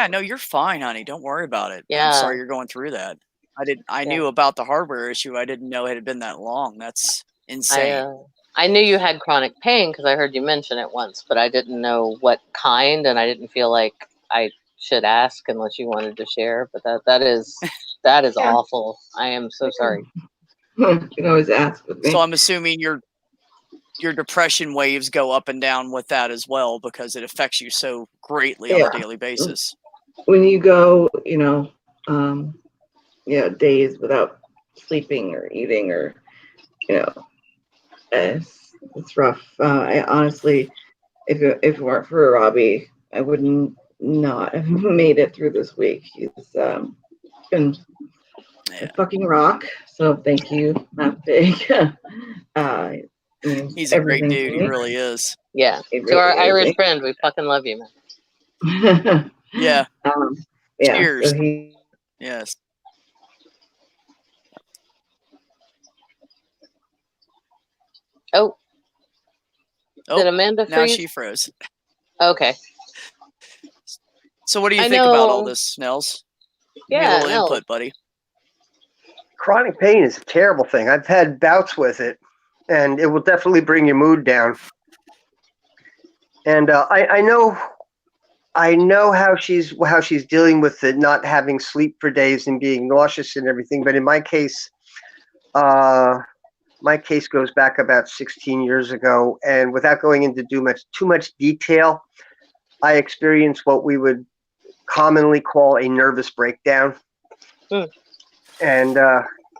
no, you're fine, honey. Don't worry about it. Yeah. I'm sorry you're going through that. I knew about the hardware issue. I didn't know it had been that long. That's insane. I knew you had chronic pain because I heard you mention it once, but I didn't know what kind, and I didn't feel like I should ask unless you wanted to share. But that is awful. I am so sorry. You can always ask with me. So I'm assuming your depression waves go up and down with that as well because it affects you so greatly on a daily basis. When you go, days without sleeping or eating or, it's rough. I honestly, if it weren't for Robbie, I would not have made it through this week. He's been a fucking rock. So thank you, Matt Big. He's a great dude. He really is. Yeah. Really to our Irish friend, we fucking love you, man. Yeah. Cheers. So yes. Oh. Did Amanda freeze? Now she froze. Okay. So what do you think about all this, Nels? Yeah, give me a little input, buddy. Chronic pain is a terrible thing. I've had bouts with it, and it will definitely bring your mood down. And I know how she's dealing with it, not having sleep for days and being nauseous and everything. But in my case goes back about 16 years ago, and without going into too much detail, I experienced what we would commonly call a nervous breakdown. And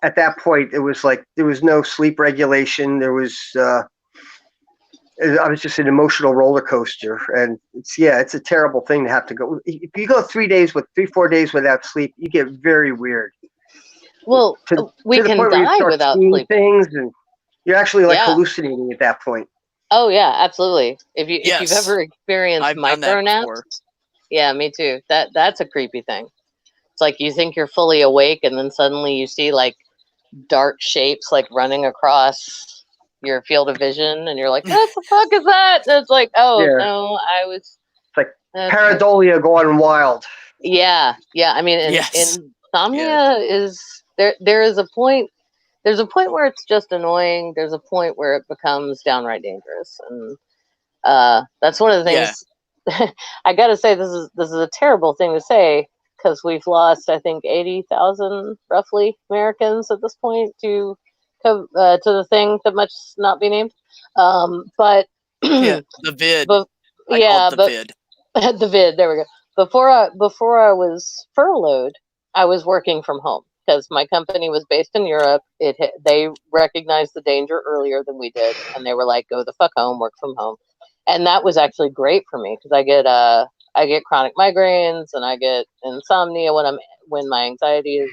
at that point, it was like there was no sleep regulation. There was I was just an emotional roller coaster, and it's a terrible thing to have to go. If you go 3 or 4 days without sleep, you get very weird. Well, we can die without sleep. Things, and you're actually like hallucinating at that point. Oh yeah, absolutely. If you've ever experienced micro naps, yeah, me too. That's a creepy thing. It's like you think you're fully awake, and then suddenly you see like dark shapes like running across your field of vision, and you're like, "What the fuck is that?" And it's like, "Oh no, I was." It's like pareidolia going wild. Yeah. I mean, insomnia is there. There is a point. There's a point where it's just annoying. There's a point where it becomes downright dangerous, and that's one of the things. I gotta say, this is a terrible thing to say because we've lost, I think, 80,000 roughly Americans at this point to the thing that must not be named. But the vid. The vid. The vid. There we go. Before I was furloughed, I was working from home because my company was based in Europe. They recognized the danger earlier than we did, and they were like, "Go the fuck home, work from home." And that was actually great for me because I get chronic migraines and I get insomnia when my anxiety is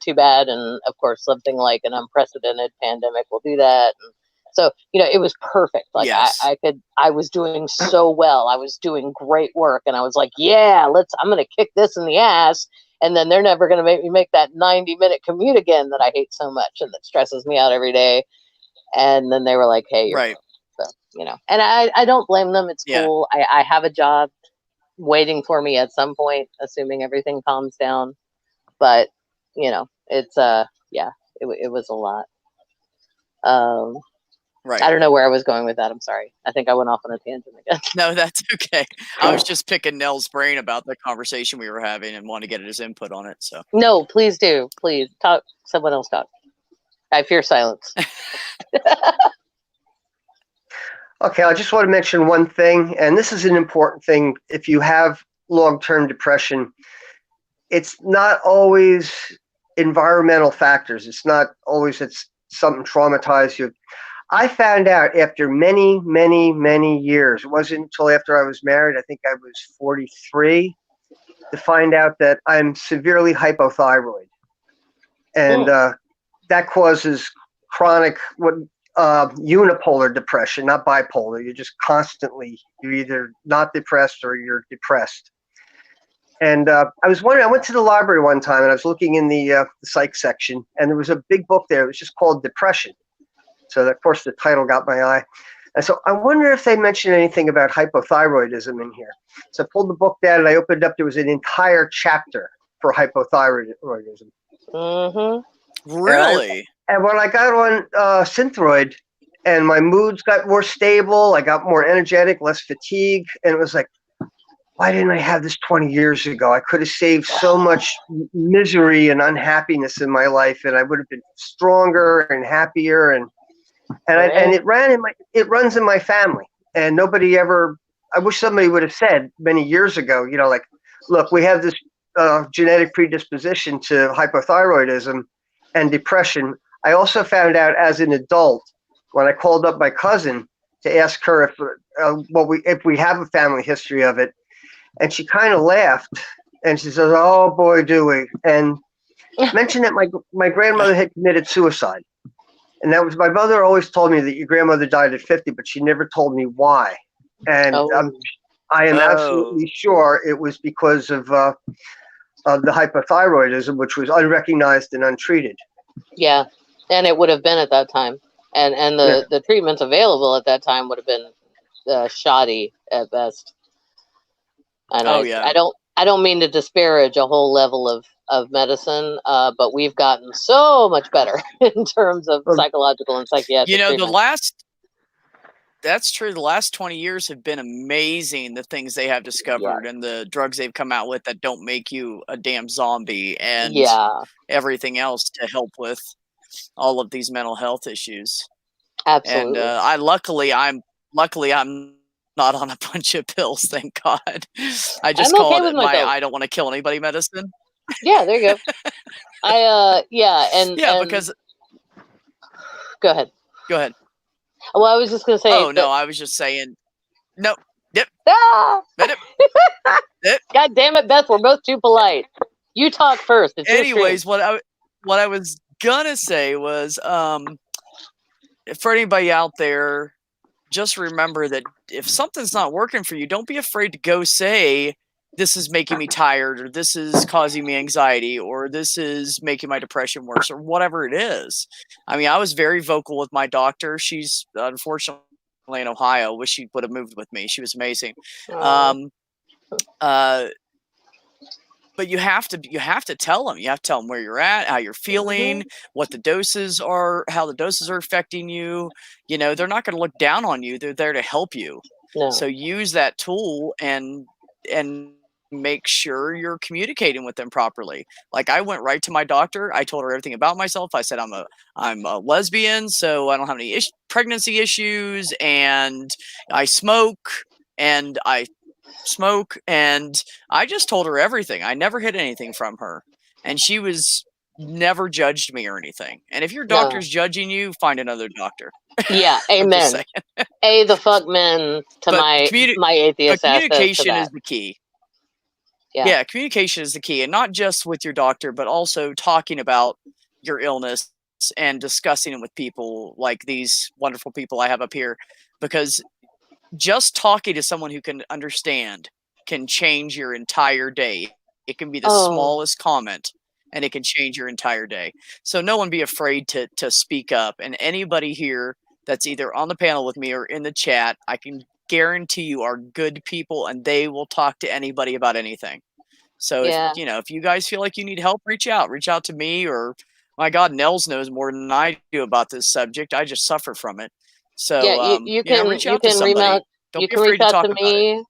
too bad, and of course something like an unprecedented pandemic will do that. And so it was perfect. Like I was doing so well. I was doing great work, and I was like, I'm gonna kick this in the ass, and then they're never gonna make me make that 90-minute commute again that I hate so much and that stresses me out every day. And then they were like, "Hey, you're right." So, and I don't blame them. It's cool. I have a job waiting for me at some point, assuming everything calms down. But, it's, it was a lot. Right. I don't know where I was going with that. I'm sorry. I think I went off on a tangent again. No, that's okay. I was just picking Nell's brain about the conversation we were having and wanted to get his input on it. So no, please do. Please talk. Someone else talk. I fear silence. Okay, I just want to mention one thing, and this is an important thing. If you have long-term depression, it's not always environmental factors. It's not always it's something traumatized you. I found out after many, many, many years, it wasn't until after I was married, I think I was 43, to find out that I'm severely hypothyroid. And that causes chronic unipolar depression, not bipolar. You're just constantly, you're either not depressed or you're depressed. And I was wondering, I went to the library one time and I was looking in the psych section, and there was a big book there. It was just called Depression. So, of course, the title got my eye. And so I wonder if they mentioned anything about hypothyroidism in here. So I pulled the book down and I opened up. There was an entire chapter for hypothyroidism. Mm-hmm. Really? And when I got on Synthroid and my moods got more stable, I got more energetic, less fatigue. And it was like, why didn't I have this 20 years ago? I could have saved so much misery and unhappiness in my life, and I would have been stronger and happier. And it runs in my family. And nobody ever, I wish somebody would have said many years ago, you know, like, look, we have this genetic predisposition to hypothyroidism and depression. I also found out as an adult when I called up my cousin to ask her if we have a family history of it, and she kind of laughed and she says, "Oh boy, do we?" And mentioned that my grandmother had committed suicide, and that was, my mother always told me that your grandmother died at 50, but she never told me why. And I am absolutely sure it was because of the hypothyroidism, which was unrecognized and untreated. Yeah, and it would have been at that time, and the treatments available at that time would have been shoddy at best. And I don't mean to disparage a whole level of medicine, but we've gotten so much better in terms of psychological and psychiatric. You know, treatment. That's true. The last 20 years have been amazing, the things they have discovered and the drugs they've come out with that don't make you a damn zombie, and everything else to help with all of these mental health issues. Absolutely. And luckily I'm not on a bunch of pills, thank God. I just call it I don't want to kill anybody medicine. Yeah, there you go. Because go ahead. Well, I was just going to say. Oh, no, I was just saying. No. Yep. Ah! Yep. God damn it, Beth. We're both too polite. You talk first. Anyways, what I was going to say was, for anybody out there, just remember that if something's not working for you, don't be afraid to go say, this is making me tired, or this is causing me anxiety, or this is making my depression worse, or whatever it is. I mean, I was very vocal with my doctor. She's unfortunately in Ohio. Wish she would have moved with me. She was amazing. But you have to tell them. You have to tell them where you're at, how you're feeling, what the doses are, how the doses are affecting you. You know, they're not going to look down on you. They're there to help you. No. So use that tool and make sure you're communicating with them properly. Like, I went right to my doctor. I told her everything about myself. I said, I'm a lesbian, so I don't have any pregnancy issues, and I smoke, and I just told her everything. I never hid anything from her, and she never judged me or anything. And if your doctor's judging you, find another doctor. Yeah, amen. The fuck men to my atheist. But communication is the key. Yeah, communication is the key, and not just with your doctor, but also talking about your illness and discussing it with people like these wonderful people I have up here, because just talking to someone who can understand can change your entire day. It can be the smallest comment, and it can change your entire day. So no one be afraid to speak up. And anybody here that's either on the panel with me or in the chat, I can guarantee you are good people, and they will talk to anybody about anything. So if you guys feel like you need help, reach out to me, or my God, Nels knows more than I do about this subject. I just suffer from it. So you can reach out to somebody. You can reach out to me.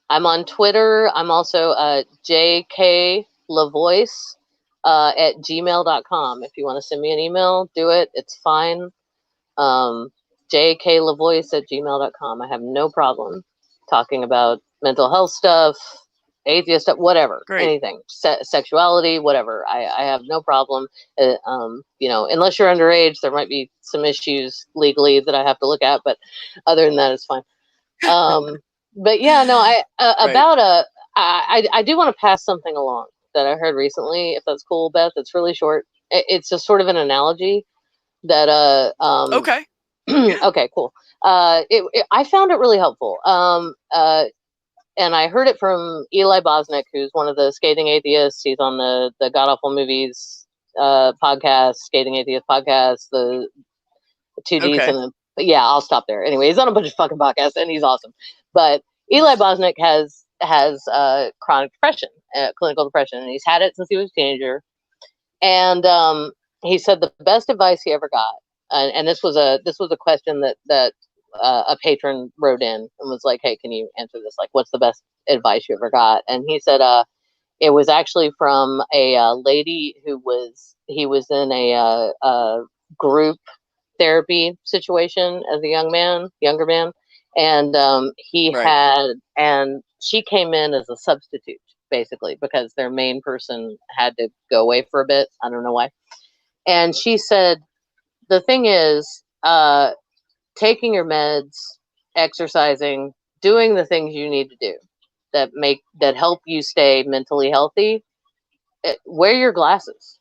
I'm on Twitter. I'm also JK LaVoice at gmail.com. If you want to send me an email, do it. It's fine. JK LaVoice at gmail.com. I have no problem talking about mental health stuff, atheist, whatever, Great. anything, sexuality, whatever. I have no problem. You know, unless you're underage, there might be some issues legally that I have to look at, but other than that, it's fine. But yeah, no, Right. I do want to pass something along that I heard recently, if that's cool, Beth. It's really short. It's just sort of an analogy that Okay. okay, cool. I found it really helpful. And I heard it from Eli Bosnick, who's one of the skating atheists. He's on the God Awful Movies podcast, Skating Atheist podcast, the 2Ds, Okay. and but yeah, I'll stop there. Anyway, he's on a bunch of fucking podcasts, and he's awesome. But Eli Bosnick has chronic depression, clinical depression, and he's had it since he was a teenager. And he said the best advice he ever got, and this was a question that a patron wrote in and was like, "Hey, can you answer this? Like, what's the best advice you ever got?" And he said, it was actually from a lady who was in a group therapy situation as a younger man, and he Right. had, and she came in as a substitute basically because their main person had to go away for a bit. I don't know why. And she said, the thing is, taking your meds, exercising, doing the things you need to do that help you stay mentally healthy, wear your glasses.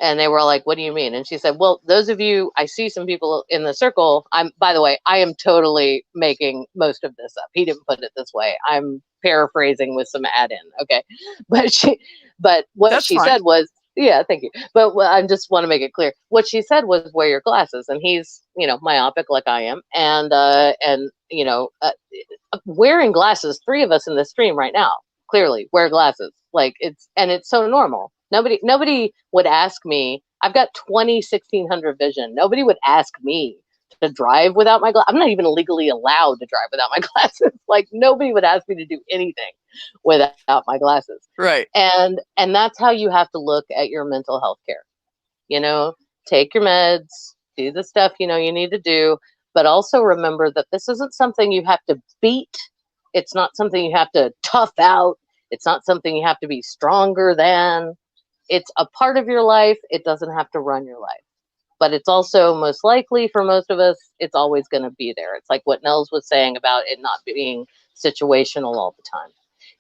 And they were like, what do you mean? And she said, well, those of you, I see some people in the circle. By the way, I am totally making most of this up. He didn't put it this way. I'm paraphrasing with some add-in. Okay. But what That's she fine. said was, yeah, thank you. But I just want to make it clear. What she said was wear your glasses. And he's, you know, myopic like I am. And you know, wearing glasses, 3 of us in the stream right now, clearly wear glasses. Like it's so normal. Nobody would ask me. I've got 1600 vision. Nobody would ask me to drive without my glasses. I'm not even legally allowed to drive without my glasses. Like nobody would ask me to do anything without my glasses. Right. And that's how you have to look at your mental health care. You know, take your meds, do the stuff you know you need to do, but also remember that this isn't something you have to beat. It's not something you have to tough out. It's not something you have to be stronger than. It's a part of your life. It doesn't have to run your life. But it's also most likely for most of us, it's always going to be there. It's like what Nels was saying about it not being situational all the time.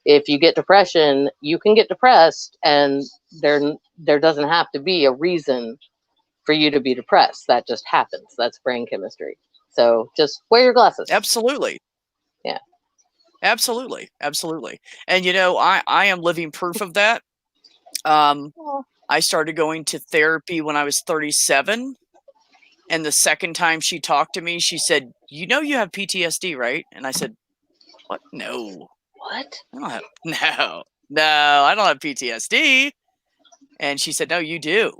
If you get depression, you can get depressed, and there doesn't have to be a reason for you to be depressed. That just happens. That's brain chemistry. So just wear your glasses. Absolutely. Yeah. Absolutely. Absolutely. And you know, I am living proof of that. I started going to therapy when I was 37. And the second time she talked to me, she said, you know, you have PTSD, right? And I said, what? No. What? I don't have PTSD. And she said, no, you do.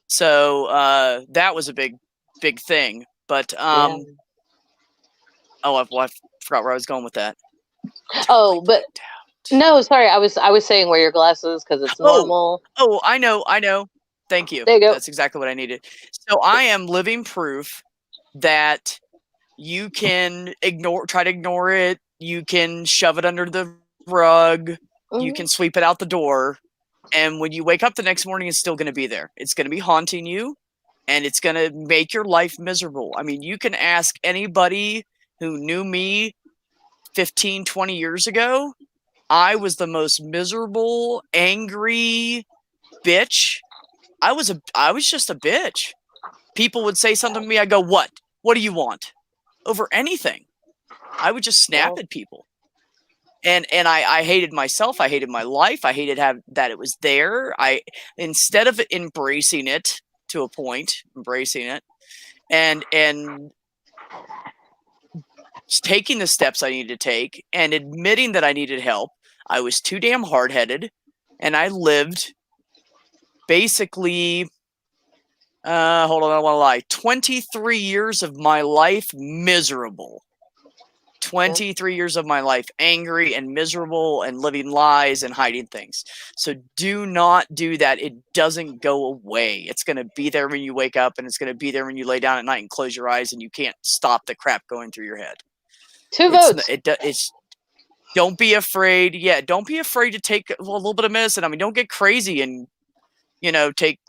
So that was a big thing. But yeah. I forgot where I was going with that. Oh, but no, sorry. I was saying wear your glasses because it's normal. Oh, I know. Thank you. There you go. That's exactly what I needed. So I am living proof that you can try to ignore it. You can shove it under the rug. Mm-hmm. You can sweep it out the door. And when you wake up the next morning, it's still going to be there. It's going to be haunting you, and it's going to make your life miserable. I mean, you can ask anybody who knew me 15, 20 years ago. I was the most miserable, angry bitch. I was just a bitch. People would say something to me. I go, what? What do you want? Over anything. I would just snap at people. And I hated myself. I hated my life. I hated that it was there. Instead of embracing it to a point, and taking the steps I needed to take and admitting that I needed help, I was too damn hard-headed, and I lived basically, hold on, I don't want to lie, 23 years of my life miserable. 23 years of my life angry and miserable and living lies and hiding things. So do not do that. It doesn't go away. It's going to be there when you wake up, and it's going to be there when you lay down at night and close your eyes, and you can't stop the crap going through your head. 2 votes. Don't be afraid. Yeah, don't be afraid to take a little bit of medicine. I mean, don't get crazy and, take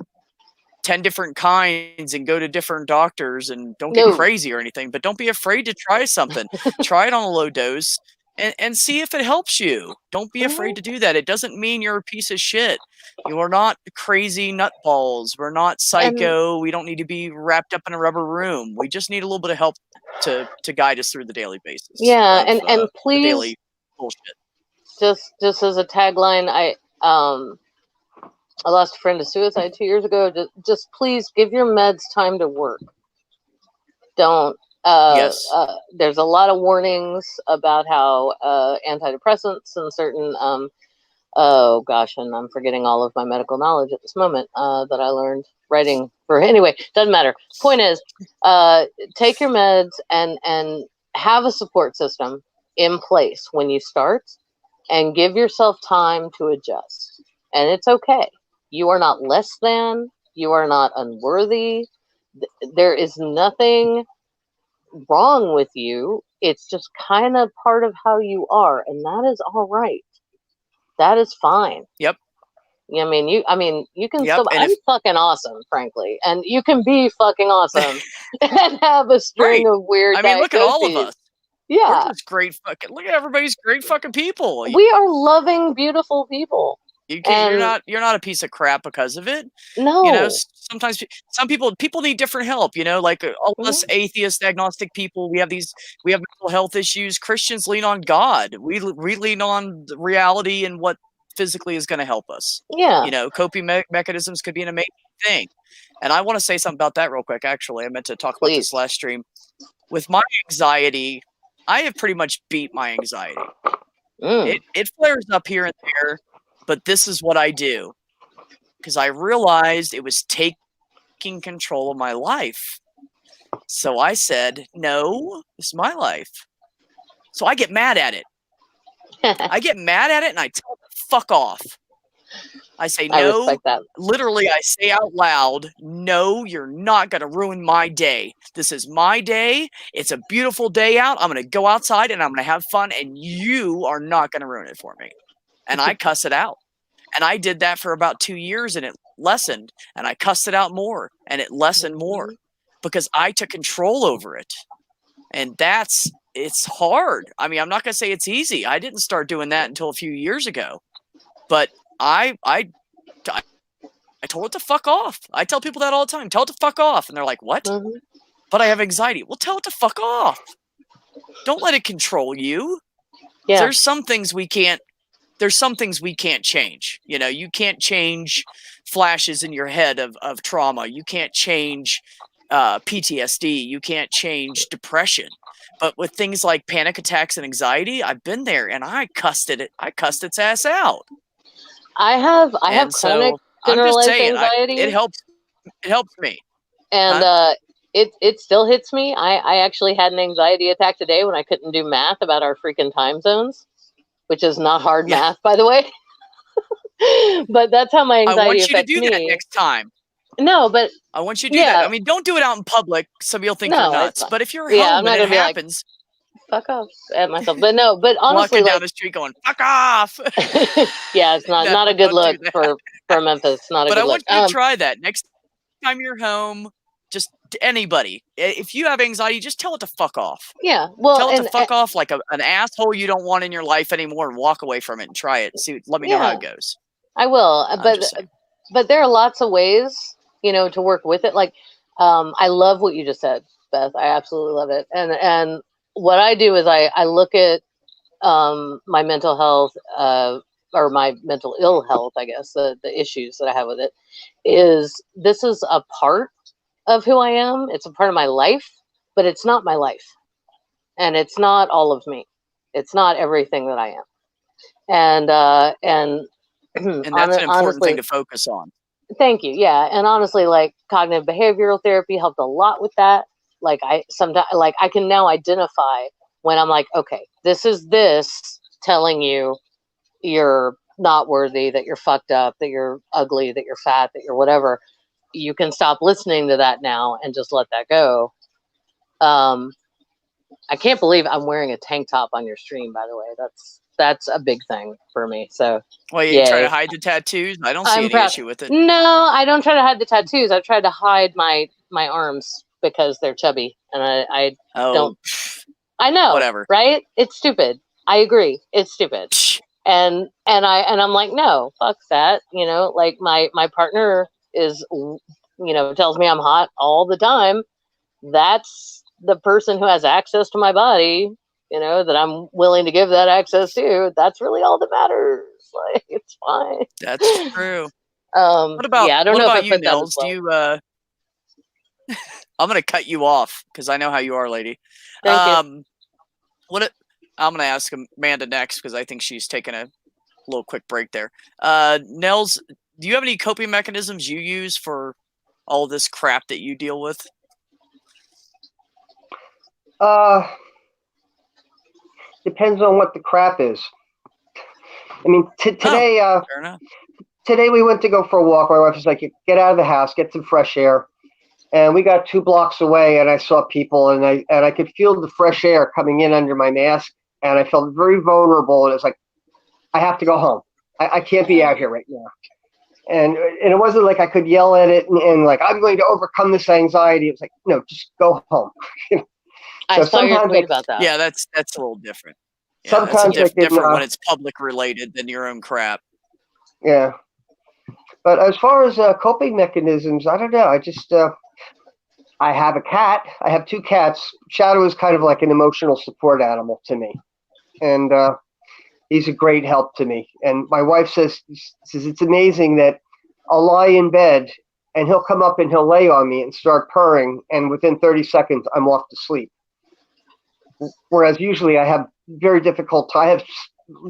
10 different kinds and go to different doctors and don't get crazy or anything, but don't be afraid to try something. Try it on a low dose and see if it helps you. Don't be afraid to do that. It doesn't mean you're a piece of shit. You are not crazy nutballs. We're not psycho. We don't need to be wrapped up in a rubber room. We just need a little bit of help to guide us through the daily basis. Yeah, and please, daily bullshit. Just as a tagline, I lost a friend to suicide 2 years ago. Just please give your meds time to work. Don't. Yes. There's a lot of warnings about how antidepressants and certain oh gosh, and I'm forgetting all of my medical knowledge at this moment that I learned writing for. Anyway, doesn't matter. Point is, take your meds and have a support system in place when you start, and give yourself time to adjust. And it's okay. You are not less than. You are not unworthy. There is nothing wrong with you. It's just kind of part of how you are, and that is all right. That is fine. Yep. I mean, you can still. I'm fucking awesome, frankly, and you can be fucking awesome and have a string of weird. I mean, look at all of us. Yeah, we're just great fucking. Look at everybody's great fucking people. We are loving, beautiful people. You're not a piece of crap because of it. No. Sometimes some people need different help. Like all of us atheist, agnostic people, we have mental health issues. Christians lean on God. We lean on the reality and what physically is going to help us. Yeah. Coping mechanisms could be an amazing thing. And I want to say something about that real quick. Actually, I meant to talk about this last stream. With my anxiety, I have pretty much beat my anxiety. It flares up here and there. But this is what I do, because I realized it was taking control of my life. So I said, no, this is my life. So I get mad at it. I get mad at it and I tell it to fuck off. I say, no, I respect that. Literally, I say out loud, no, you're not going to ruin my day. This is my day. It's a beautiful day out. I'm going to go outside and I'm going to have fun, and you are not going to ruin it for me. And I cuss it out. And I did that for about 2 years, and it lessened. And I cussed it out more, and it lessened more because I took control over it. And it's hard. I mean, I'm not going to say it's easy. I didn't start doing that until a few years ago. But I told it to fuck off. I tell people that all the time. Tell it to fuck off. And they're like, what? But I have anxiety. Well, tell it to fuck off. Don't let it control you. Yeah. There's some things we can't change. You can't change flashes in your head of trauma. You can't change PTSD. You can't change depression. But with things like panic attacks and anxiety, I've been there, and I cussed its ass out. I have chronic generalized anxiety. It helps me. And it still hits me. I actually had an anxiety attack today when I couldn't do math about our freaking time zones, which is not hard math, by the way. But that's how my anxiety affects me. I want you to do that next time. No, but I want you to do that. I mean, don't do it out in public. Some people think you're nuts. But if you're home and it happens, fuck off at myself. But no, but honestly, walking down the street going fuck off. Yeah, it's not a good look for Memphis. Not a good look. But I want you to try that next time you're home. Just anybody, if you have anxiety, just tell it to fuck off. Yeah, well, tell it to fuck off like an asshole you don't want in your life anymore, and walk away from it and try it and see. Let me know how it goes. I will, but there are lots of ways, to work with it. Like, I love what you just said, Beth. I absolutely love it. And what I do is I look at my mental health, or my mental ill health, I guess, the issues that I have with it. This is a part of who I am. It's a part of my life, but it's not my life, and it's not all of me. It's not everything that I am, and that's an important thing to focus on. Thank you. Yeah, and honestly, like, cognitive behavioral therapy helped a lot with that. Like, I can now identify when I'm like, okay, this is telling you you're not worthy, that you're fucked up, that you're ugly, that you're fat, that you're whatever. You can stop listening to that now and just let that go. I can't believe I'm wearing a tank top on your stream, by the way. that's a big thing for me. So, well, you try to hide the tattoos? I don't see any issue with it. No, I don't try to hide the tattoos. I've tried to hide my arms because they're chubby, and I don't. I know, whatever, right? It's stupid. I agree. It's stupid. And I'm like, no, fuck that. You know, like my partner is, you know, tells me I'm hot all the time. That's the person who has access to my body, you know, that I'm willing to give that access to. That's really all that matters. Like, it's fine. That's true. What about, I don't know if I put Nels? that as Do well. you I'm gonna cut you off because I know how you are, lady. Thank you. I'm gonna ask Amanda next because I think she's taking a little quick break there. Nels, do you have any coping mechanisms you use for all this crap that you deal with? Depends on what the crap is. I mean, today, fair enough. Today we went to go for a walk. My wife was like, "Get out of the house, get some fresh air." And we got 2 blocks away, and I saw people, and I could feel the fresh air coming in under my mask, and I felt very vulnerable. And it's like, I have to go home. I can't be out here right now. And it wasn't like I could yell at it and like, I'm going to overcome this anxiety. It was like, no, just go home. I saw your tweet about that. Yeah, that's a little different. Yeah, sometimes that's different when it's public related than your own crap. Yeah. But as far as coping mechanisms, I don't know. I just, I have a cat. I have 2 cats. Shadow is kind of like an emotional support animal to me. And he's a great help to me. And my wife says it's amazing that I'll lie in bed and he'll come up and he'll lay on me and start purring. And within 30 seconds, I'm off to sleep. Whereas usually I have very difficult, I have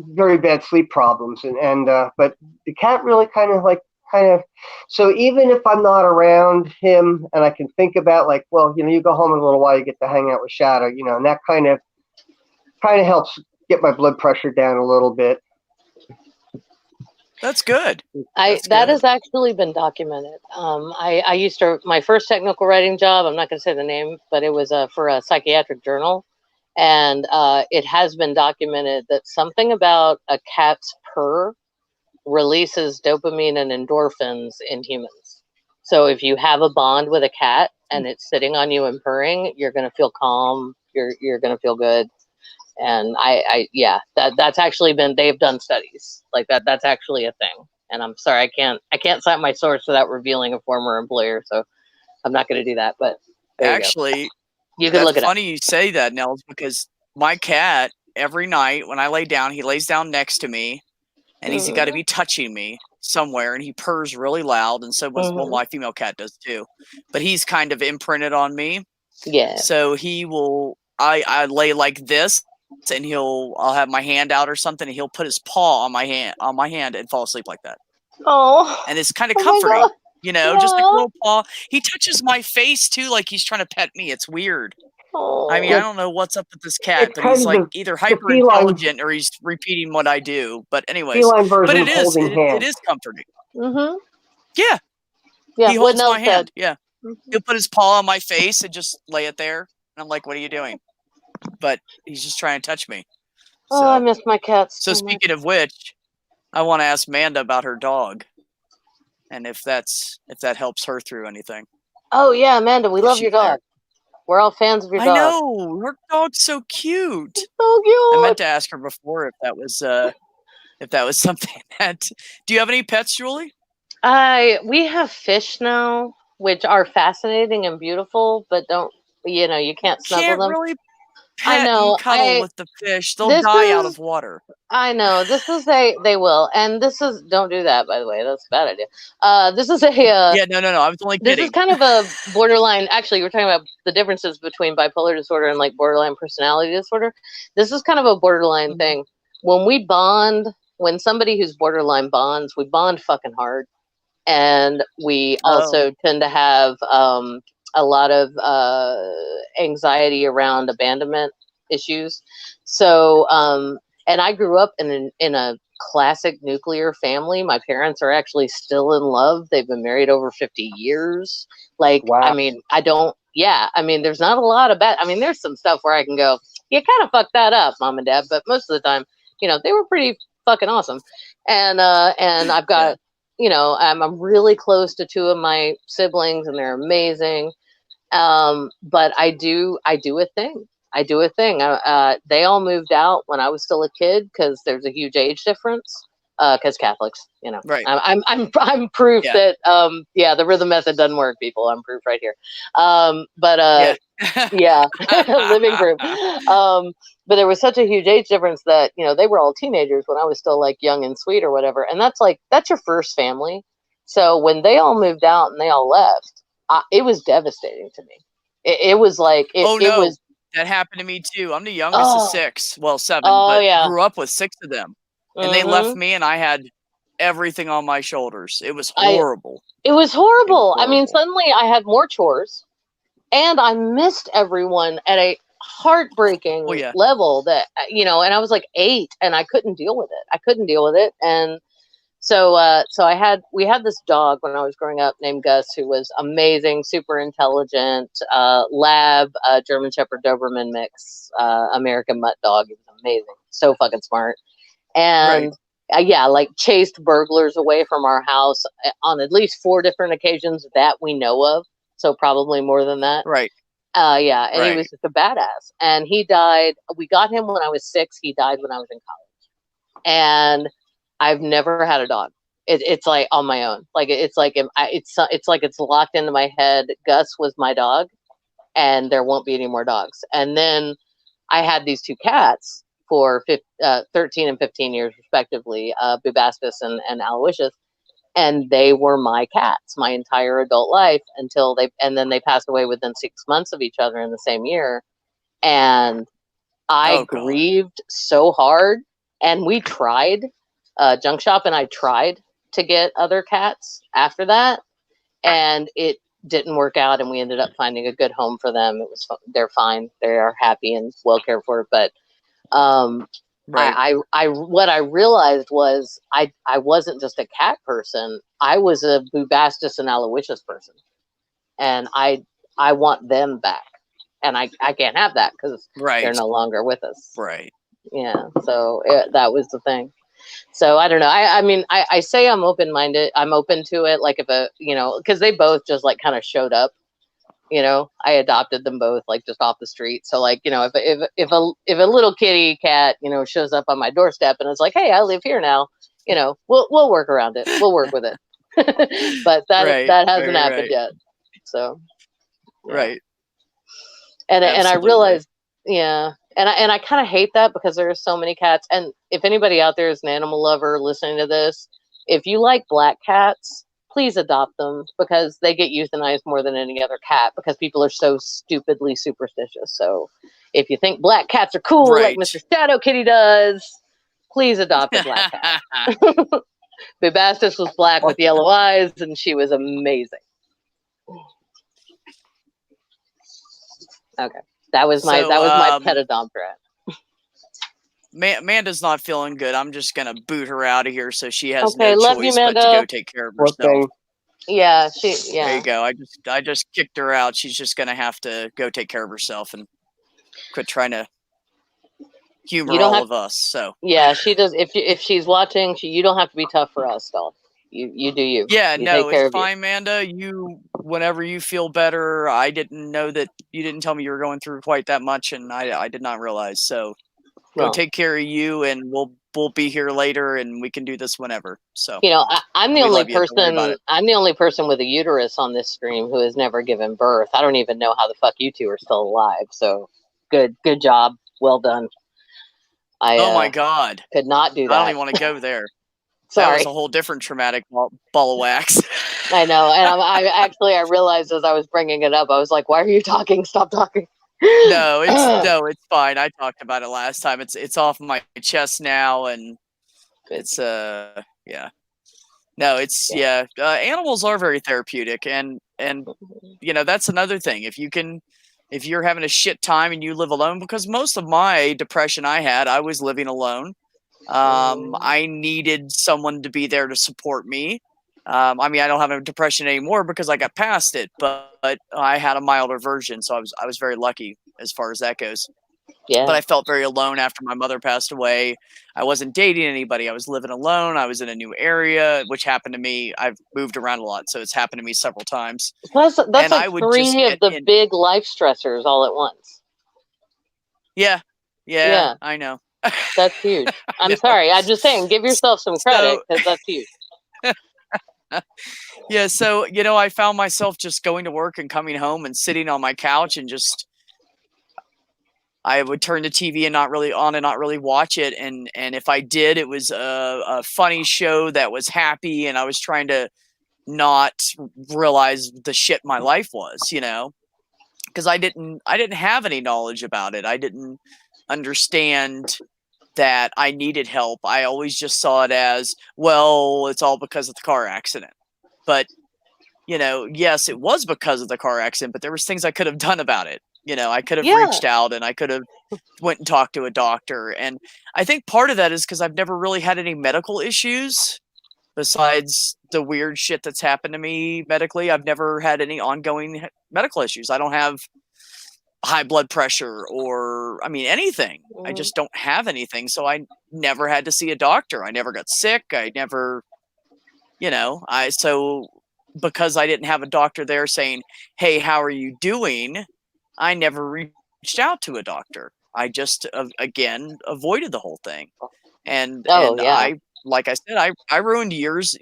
very bad sleep problems. But the cat really kind of, so even if I'm not around him and I can think about like, well, you know, you go home in a little while, you get to hang out with Shadow, you know, and that kind of helps get my blood pressure down a little bit. That's good. That has actually been documented. I used to, my first technical writing job, I'm not going to say the name, but it was for a psychiatric journal. And it has been documented that something about a cat's purr releases dopamine and endorphins in humans. So if you have a bond with a cat and it's sitting on you and purring, you're going to feel calm. You're going to feel good. And that's actually been, they've done studies like that. That's actually a thing. And I'm sorry, I can't cite my source without revealing a former employer. So I'm not going to do that, but actually, you can look it up. It's funny you say that, Nels, because my cat, every night when I lay down, he lays down next to me and he's got to be touching me somewhere, and he purrs really loud, and so well, my female cat does too. But he's kind of imprinted on me. Yeah. So he will, I lay like this, and I'll have my hand out or something, and he'll put his paw on my hand and fall asleep like that. Oh. And it's kind of comforting, you know, just like a little paw. He touches my face too, like he's trying to pet me. It's weird. Oh. I mean, I don't know what's up with this cat, but he's like either hyper intelligent or he's repeating what I do. But anyways, but it is comforting. Mm-hmm. Yeah. Yeah. He holds my hand. Yeah. He'll put his paw on my face and just lay it there. And I'm like, what are you doing? But he's just trying to touch me. So, I miss my cats. So speaking of which, I want to ask Amanda about her dog. And if that helps her through anything. Oh yeah, Amanda, we love your dog. We're all fans of your dog. I know. Her dog's so cute. So cute. I meant to ask her before if that was something that. Do you have any pets, Julie? We have fish now, which are fascinating and beautiful, but you can't snuggle them. Really pet and cuddle with the fish. They'll die out of water. I know. They will. And don't do that, by the way. That's a bad idea. This is a. Yeah, no. I was only kidding. This is kind of a borderline. Actually, we're talking about the differences between bipolar disorder and like borderline personality disorder. This is kind of a borderline thing. When we bond, when somebody who's borderline bonds, we bond fucking hard. And we also tend to have a lot of anxiety around abandonment issues. So, and I grew up in a classic nuclear family. My parents are actually still in love. They've been married over 50 years. Like, wow. I mean, there's not a lot of there's some stuff where I can go, you kind of fucked that up, Mom and Dad. But most of the time, they were pretty fucking awesome. And I've got, I'm really close to 2 of my siblings, and they're amazing. But I do a thing. They all moved out when I was still a kid because there's a huge age difference. Because Catholics, right? I'm proof that the rhythm method doesn't work. People, I'm proof right here. Living proof. But there was such a huge age difference that they were all teenagers when I was still like young and sweet or whatever. And that's your first family. So when they all moved out and they all left, it was devastating to me. It was like it was. That happened to me too. I'm the youngest of 6, well 7, but grew up with 6 of them. And they left me, and I had everything on my shoulders. It was horrible. It was horrible. I mean, suddenly I had more chores, and I missed everyone at a heartbreaking level that, and I was like 8, and I couldn't deal with it. And so we had this dog when I was growing up named Gus, who was amazing, super intelligent, lab, German Shepherd Doberman mix, American mutt dog. He was amazing. So fucking smart. And like chased burglars away from our house on at least 4 different occasions that we know of. So probably more than that. Right. And he was just a badass. And he died. We got him when I was 6. He died when I was in college. And I've never had a dog. It's like on my own. Like it's like it's locked into my head. Gus was my dog, and there won't be any more dogs. And then I had these 2 cats for 13 and 15 years respectively, Bubastis and Aloysius, and they were my cats my entire adult life until then they passed away within 6 months of each other in the same year. And I grieved so hard, and we tried, Junk Shop and I tried to get other cats after that, and it didn't work out, and we ended up finding a good home for them. They're fine. They are happy and well cared for, but what I realized was I wasn't just a cat person. I was a Bubastis and Aloysius person, and I want them back, and I can't have that because they're no longer with us. Right. Yeah. So that was the thing. So I don't know. I mean, I say I'm open-minded. I'm open to it. Like because they both just like kind of showed up. I adopted them both like just off the street. So like, if a little kitty cat, shows up on my doorstep and is like, hey, I live here now, we'll work around it. We'll work with it. But that hasn't happened yet. So. Yeah. Right. And I realized, and I kind of hate that because there are so many cats. And if anybody out there is an animal lover listening to this, if you like black cats, please adopt them because they get euthanized more than any other cat because people are so stupidly superstitious. So if you think black cats are cool, like Mr. Shadow Kitty does, please adopt a black cat. Bubastis was black with yellow eyes, and she was amazing. Okay. That was my petadom threat. Amanda's not feeling good. I'm just gonna boot her out of here so she has no choice but to go take care of herself. Yeah, There you go. I just kicked her out. She's just gonna have to go take care of herself and quit trying to humor all of us. So yeah, she does. If she's watching, you don't have to be tough for us, though. You do you. Yeah, no, it's fine, Amanda. Whenever you feel better. I didn't know that you didn't tell me you were going through quite that much, and I did not realize. So go take care of you, and we'll be here later, and we can do this whenever. So I'm the only person. I'm the only person with a uterus on this stream who has never given birth. I don't even know how the fuck you 2 are still alive. So good job, well done. Oh my God, could not do that. I don't even want to go there. Sorry. That was a whole different traumatic ball of wax. I know, and I realized as I was bringing it up, I was like, "Why are you talking? Stop talking." No, it's fine. I talked about it last time. It's off my chest now, and it's yeah. No, it's animals are very therapeutic, and that's another thing. If you're having a shit time and you live alone, because most of my depression I was living alone. I needed someone to be there to support me. I mean, I don't have a depression anymore because I got past it, but I had a milder version, so I was very lucky as far as that goes. Yeah. But I felt very alone after my mother passed away. I wasn't dating anybody. I was living alone. I was in a new area, which happened to me. I've moved around a lot, so it's happened to me several times. Plus, that's and like I would 3 of the big life stressors all at once. Yeah, I know. That's huge. I'm sorry. I'm just saying, give yourself some credit, because that's huge. Yeah, so, I found myself just going to work and coming home and sitting on my couch and just, I would turn the TV and not really watch it. And if I did, it was a funny show that was happy, and I was trying to not realize the shit my life was, because I didn't have any knowledge about it. I didn't understand that I needed help. I always just saw it as, well, it's all because of the car accident. But, yes, it was because of the car accident, but there was things I could have done about it. I could have reached out, and I could have went and talked to a doctor. And I think part of that is because I've never really had any medical issues besides the weird shit that's happened to me medically. I've never had any ongoing medical issues. I don't have high blood pressure or, anything. I just don't have anything. So I never had to see a doctor. I never got sick. I never, so because I didn't have a doctor there saying, hey, how are you doing? I never reached out to a doctor. I just, again, avoided the whole thing. And I, like I said, I ruined years.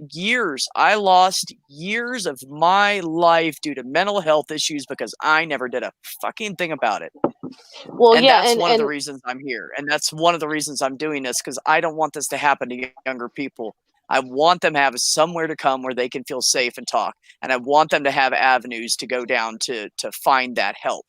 I lost years of my life due to mental health issues because I never did a fucking thing about it. Well, and that's one of the reasons I'm here. And that's one of the reasons I'm doing this, because I don't want this to happen to younger people. I want them to have somewhere to come where they can feel safe and talk. And I want them to have avenues to go down to find that help.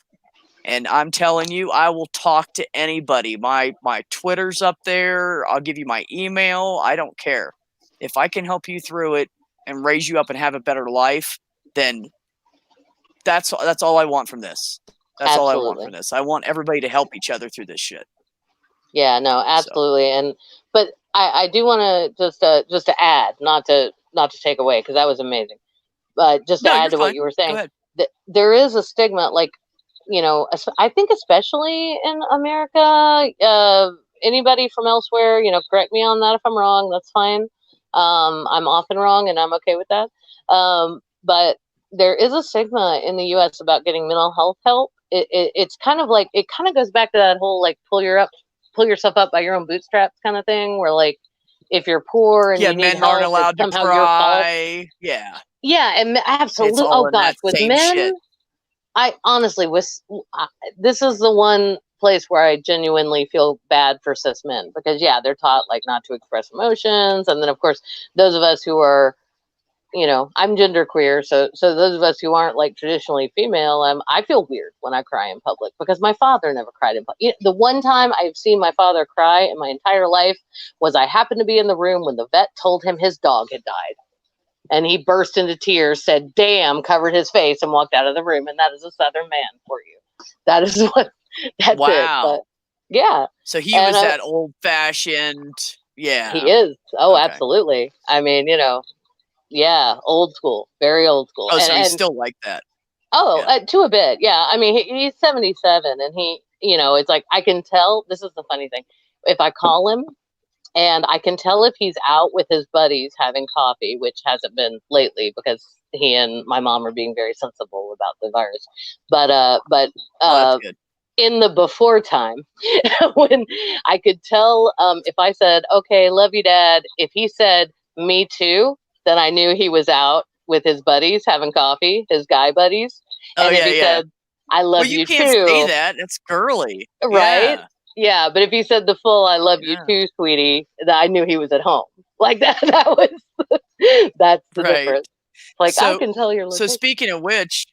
And I'm telling you, I will talk to anybody. My Twitter's up there. I'll give you my email. I don't care. If I can help you through it and raise you up and have a better life, then that's all I want from this. That's all I want from this. I want everybody to help each other through this shit. Yeah, no, absolutely. But I do want to just to add, not to take away, because that was amazing. But just to add to what you were saying, there is a stigma, like, I think especially in America, anybody from elsewhere, correct me on that if I'm wrong, that's fine. I'm often wrong, and I'm okay with that. But there is a stigma in the U.S. about getting mental health help. It's kind of like, it kind of goes back to that whole, like, pull yourself up by your own bootstraps kind of thing, where, like, if you're poor and you need men help, aren't allowed to cry. Yeah, and absolutely. Oh gosh, with men. Shit. I honestly this is the one place where I genuinely feel bad for cis men, because they're taught, like, not to express emotions. And then, of course, those of us who are, I'm genderqueer. So those of us who aren't, like, traditionally female, I feel weird when I cry in public, because my father never cried in public. The one time I've seen my father cry in my entire life was I happened to be in the room when the vet told him his dog had died. And he burst into tears, said, damn, covered his face, and walked out of the room. And that is a Southern man for you. That is what, that's it. But, yeah. So he was that old-fashioned, He is. Oh, okay. Absolutely. I mean, old school, very old school. Oh, so he's still like that. Oh, to a bit, yeah. I mean, he's 77, and he, it's like, I can tell, this is the funny thing. If I call him, and I can tell if he's out with his buddies having coffee, which hasn't been lately because he and my mom are being very sensible about the virus. But in the before time, when I could tell if I said, okay, love you, Dad, if he said, me too, then I knew he was out with his buddies having coffee, his guy buddies. And if he said, I love you too. You can't say that. That's girly. Right? Yeah, but if he said the full "I love you too, sweetie," I knew he was at home. Like that. That's the difference. Like, so, I can tell your location. So speaking of which,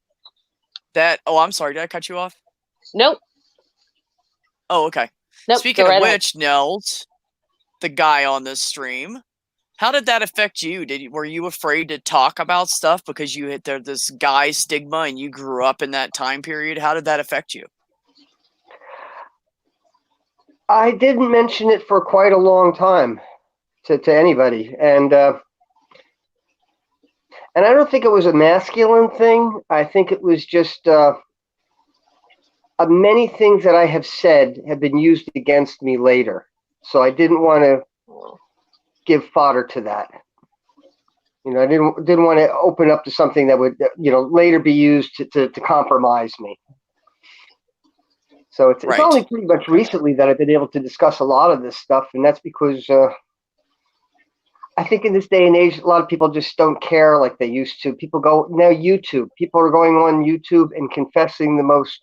I'm sorry, did I cut you off? Nope. Oh, okay. Nope, speaking of which, Nels, the guy on this stream, how did that affect you? Were you afraid to talk about stuff because you had this guy stigma and you grew up in that time period? How did that affect you? I didn't mention it for quite a long time to anybody. And I don't think it was a masculine thing. I think it was just many things that I have said have been used against me later. So I didn't want to give fodder to that. You know, I didn't want to open up to something that would, you know, later be used to compromise me. So it's only pretty much recently that I've been able to discuss a lot of this stuff, and that's because I think in this day and age, a lot of people just don't care like they used to. People go now YouTube. People are going on YouTube and confessing the most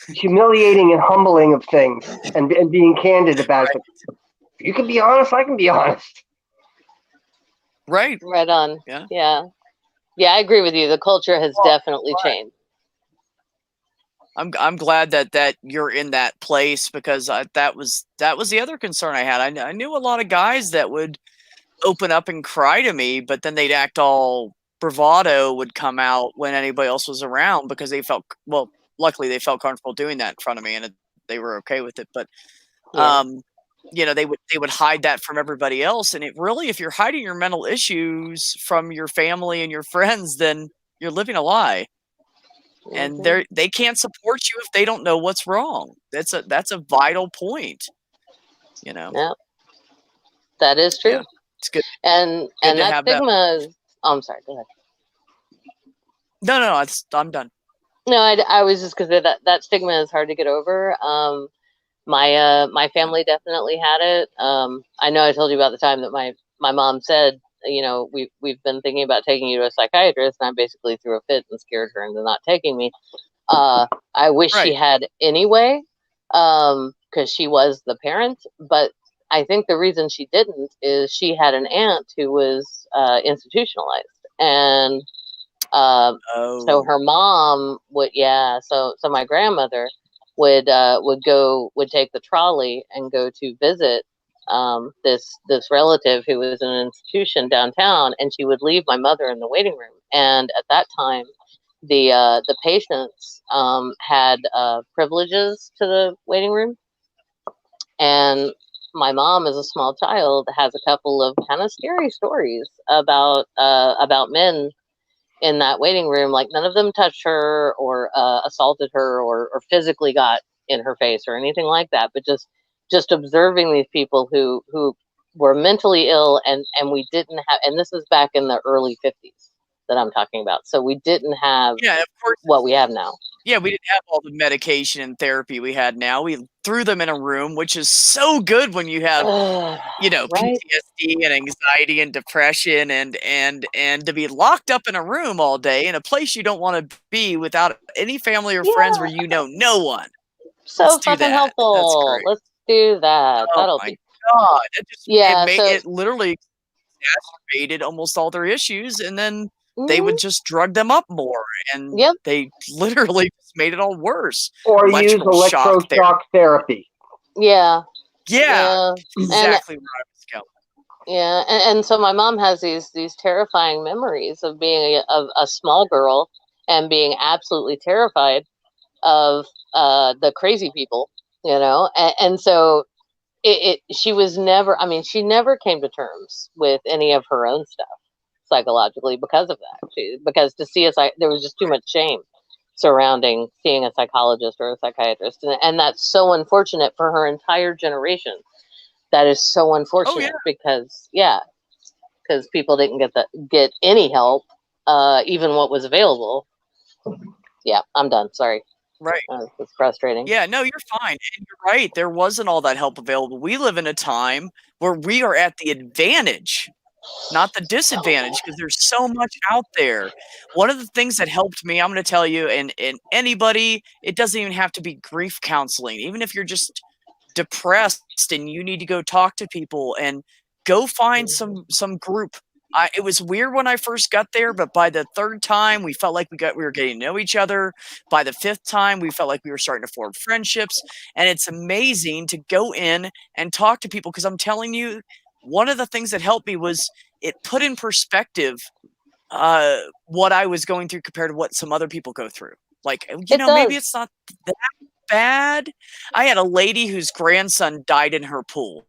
humiliating and humbling of things, and being candid about it. You can be honest. I can be honest. Right. Right on. Yeah. I agree with you. The culture has definitely changed. I'm glad that you're in that place, because that was the other concern I had. I knew a lot of guys that would open up and cry to me, but then they'd act all bravado would come out when anybody else was around, because they felt, well, luckily they felt comfortable doing that in front of me, and they were okay with it. But you know, they would hide that from everybody else, and it really, if you're hiding your mental issues from your family and your friends, then you're living a lie. And they can't support you if they don't know what's wrong. That's a vital point. You know. Yeah, that is true. Yeah, it's good. And that stigma is. Oh, I'm sorry. Go ahead. No, I'm done. No, I was just, because that stigma is hard to get over. My family definitely had it. I know I told you about the time that my mom said, you know, we've been thinking about taking you to a psychiatrist, and I basically threw a fit and scared her into not taking me. I wish she had anyway, because she was the parent. But I think the reason she didn't is she had an aunt who was institutionalized, and so her mom would, so my grandmother would take the trolley and go to visit this relative who was in an institution downtown, and she would leave my mother in the waiting room. And at that time, the patients had privileges to the waiting room, and my mom, as a small child, has a couple of kind of scary stories about men in that waiting room. Like, none of them touched her or assaulted her or physically got in her face or anything like that, but just observing these people who were mentally ill, and we didn't have, and this is back in the early 50s that I'm talking about. So we didn't have of course, what we have now. Yeah, we didn't have all the medication and therapy we had now. We threw them in a room, which is so good when you have, you know, PTSD and anxiety and depression, and to be locked up in a room all day in a place you don't want to be without any family or friends, where you know no one. So fucking helpful. Let's do that. Oh That'll my be God. It literally exacerbated almost all their issues, and then they would just drug them up more, and they literally just made it all worse. Or use electroshock therapy. Yeah. Exactly where I was going. Yeah, and so my mom has these terrifying memories of being a small girl and being absolutely terrified of the crazy people, you know, and so she was never, I mean, she never came to terms with any of her own stuff psychologically because of that. Because to see there was just too much shame surrounding seeing a psychologist or a psychiatrist, and that's so unfortunate for her entire generation. That is so unfortunate because people didn't get any help, even what was available. Yeah, I'm done. Sorry. Right. It's frustrating. Yeah, no, you're fine. And you're right. There wasn't all that help available. We live in a time where we are at the advantage, not the disadvantage, because there's so much out there. One of the things that helped me, I'm going to tell you, and anybody, it doesn't even have to be grief counseling. Even if you're just depressed and you need to go talk to people, and go find some group. It was weird when I first got there, but by the third time, we felt like we were getting to know each other. By the fifth time, we felt like we were starting to form friendships. And it's amazing to go in and talk to people, because I'm telling you, one of the things that helped me was it put in perspective what I was going through compared to what some other people go through. Like, maybe it's not that bad. I had a lady whose grandson died in her pool.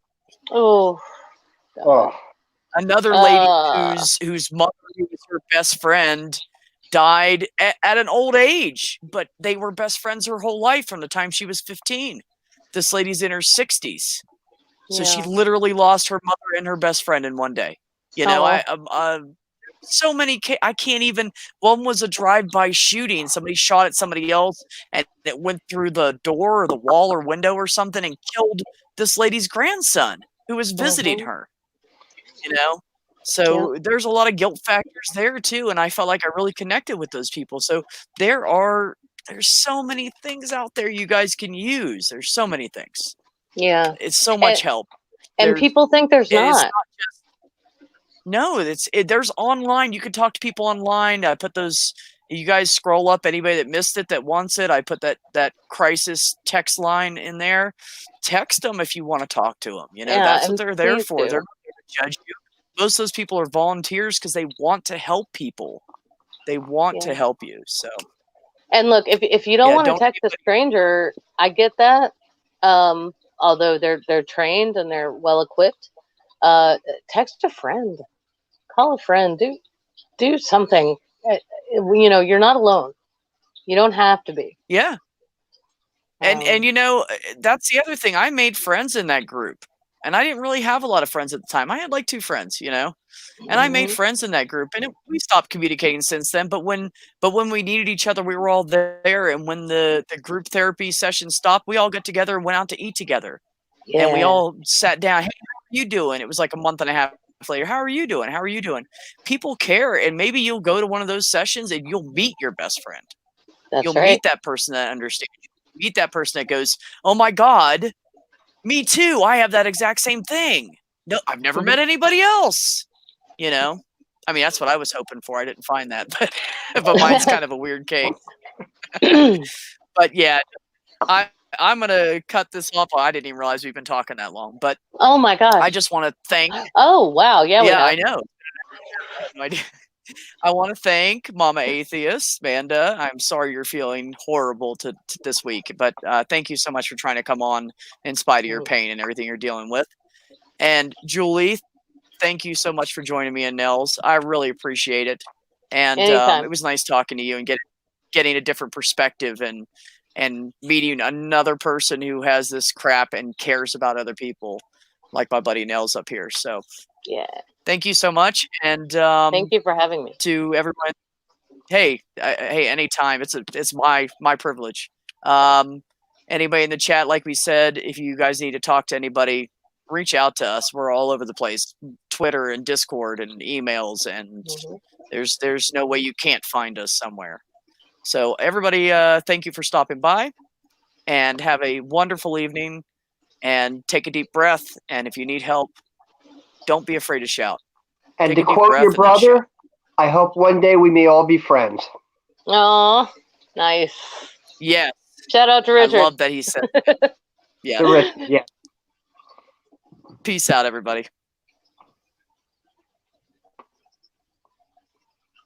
Oh. Another lady whose mother, who was her best friend, died at an old age, but they were best friends her whole life from the time she was 15. This lady's in her 60s. So she literally lost her mother and her best friend in one day. You know, so many, I can't even, one was a drive-by shooting. Somebody shot at somebody else and it went through the door or the wall or window or something and killed this lady's grandson who was visiting her, you know? So there's a lot of guilt factors there too. And I felt like I really connected with those people. So there's so many things out there you guys can use. There's so many things. Yeah. It's so much help. And people think there's not. No, there's online. You can talk to people online. I put those, you guys scroll up, anybody that missed it, that wants it. I put that crisis text line in there. Text them if you want to talk to them. You know, that's what they're there for. They're not there to judge you. Most of those people are volunteers because they want to help people. They want to help you. So. And look, if you don't want to text a stranger, I get that. Although they're trained and they're well equipped, text a friend, call a friend, do something. You know, you're not alone. You don't have to be. Yeah. And you know, that's the other thing. I made friends in that group, and I didn't really have a lot of friends at the time. I had like 2 friends, you know, and I made friends in that group, and we stopped communicating since then. But when we needed each other, we were all there. And when the group therapy session stopped, we all got together and went out to eat together. Yeah. And we all sat down. Hey, how are you doing? It was like a month and a half later. How are you doing? How are you doing? People care. And maybe you'll go to one of those sessions and you'll meet your best friend. You'll meet that person that understands you. Meet that person that goes, oh my God, me too. I have that exact same thing. No, I've never met anybody else. You know, I mean, that's what I was hoping for. I didn't find that, but mine's kind of a weird case. But yeah, I'm going to cut this off. I didn't even realize we've been talking that long, but oh my God, I just want to thank. Oh, wow. Yeah. I know. I want to thank Mama Atheist, Amanda. I'm sorry you're feeling horrible to this week, but thank you so much for trying to come on in spite of your pain and everything you're dealing with. And Julie, thank you so much for joining me and Nels. I really appreciate it. And it was nice talking to you and getting a different perspective and meeting another person who has this crap and cares about other people, like my buddy Nels up here. So yeah, thank you so much. And thank you for having me. To everyone. Hey, anytime. It's my privilege. Anybody in the chat, like we said, if you guys need to talk to anybody, reach out to us. We're all over the place, Twitter and Discord and emails, and there's no way you can't find us somewhere. So everybody, thank you for stopping by, and have a wonderful evening, and take a deep breath. And if you need help, don't be afraid to shout. And to quote your brother, I hope one day we may all be friends. Oh, nice. Yeah. Shout out to Richard. I love that he said that. Yeah. Yeah. Peace out, everybody.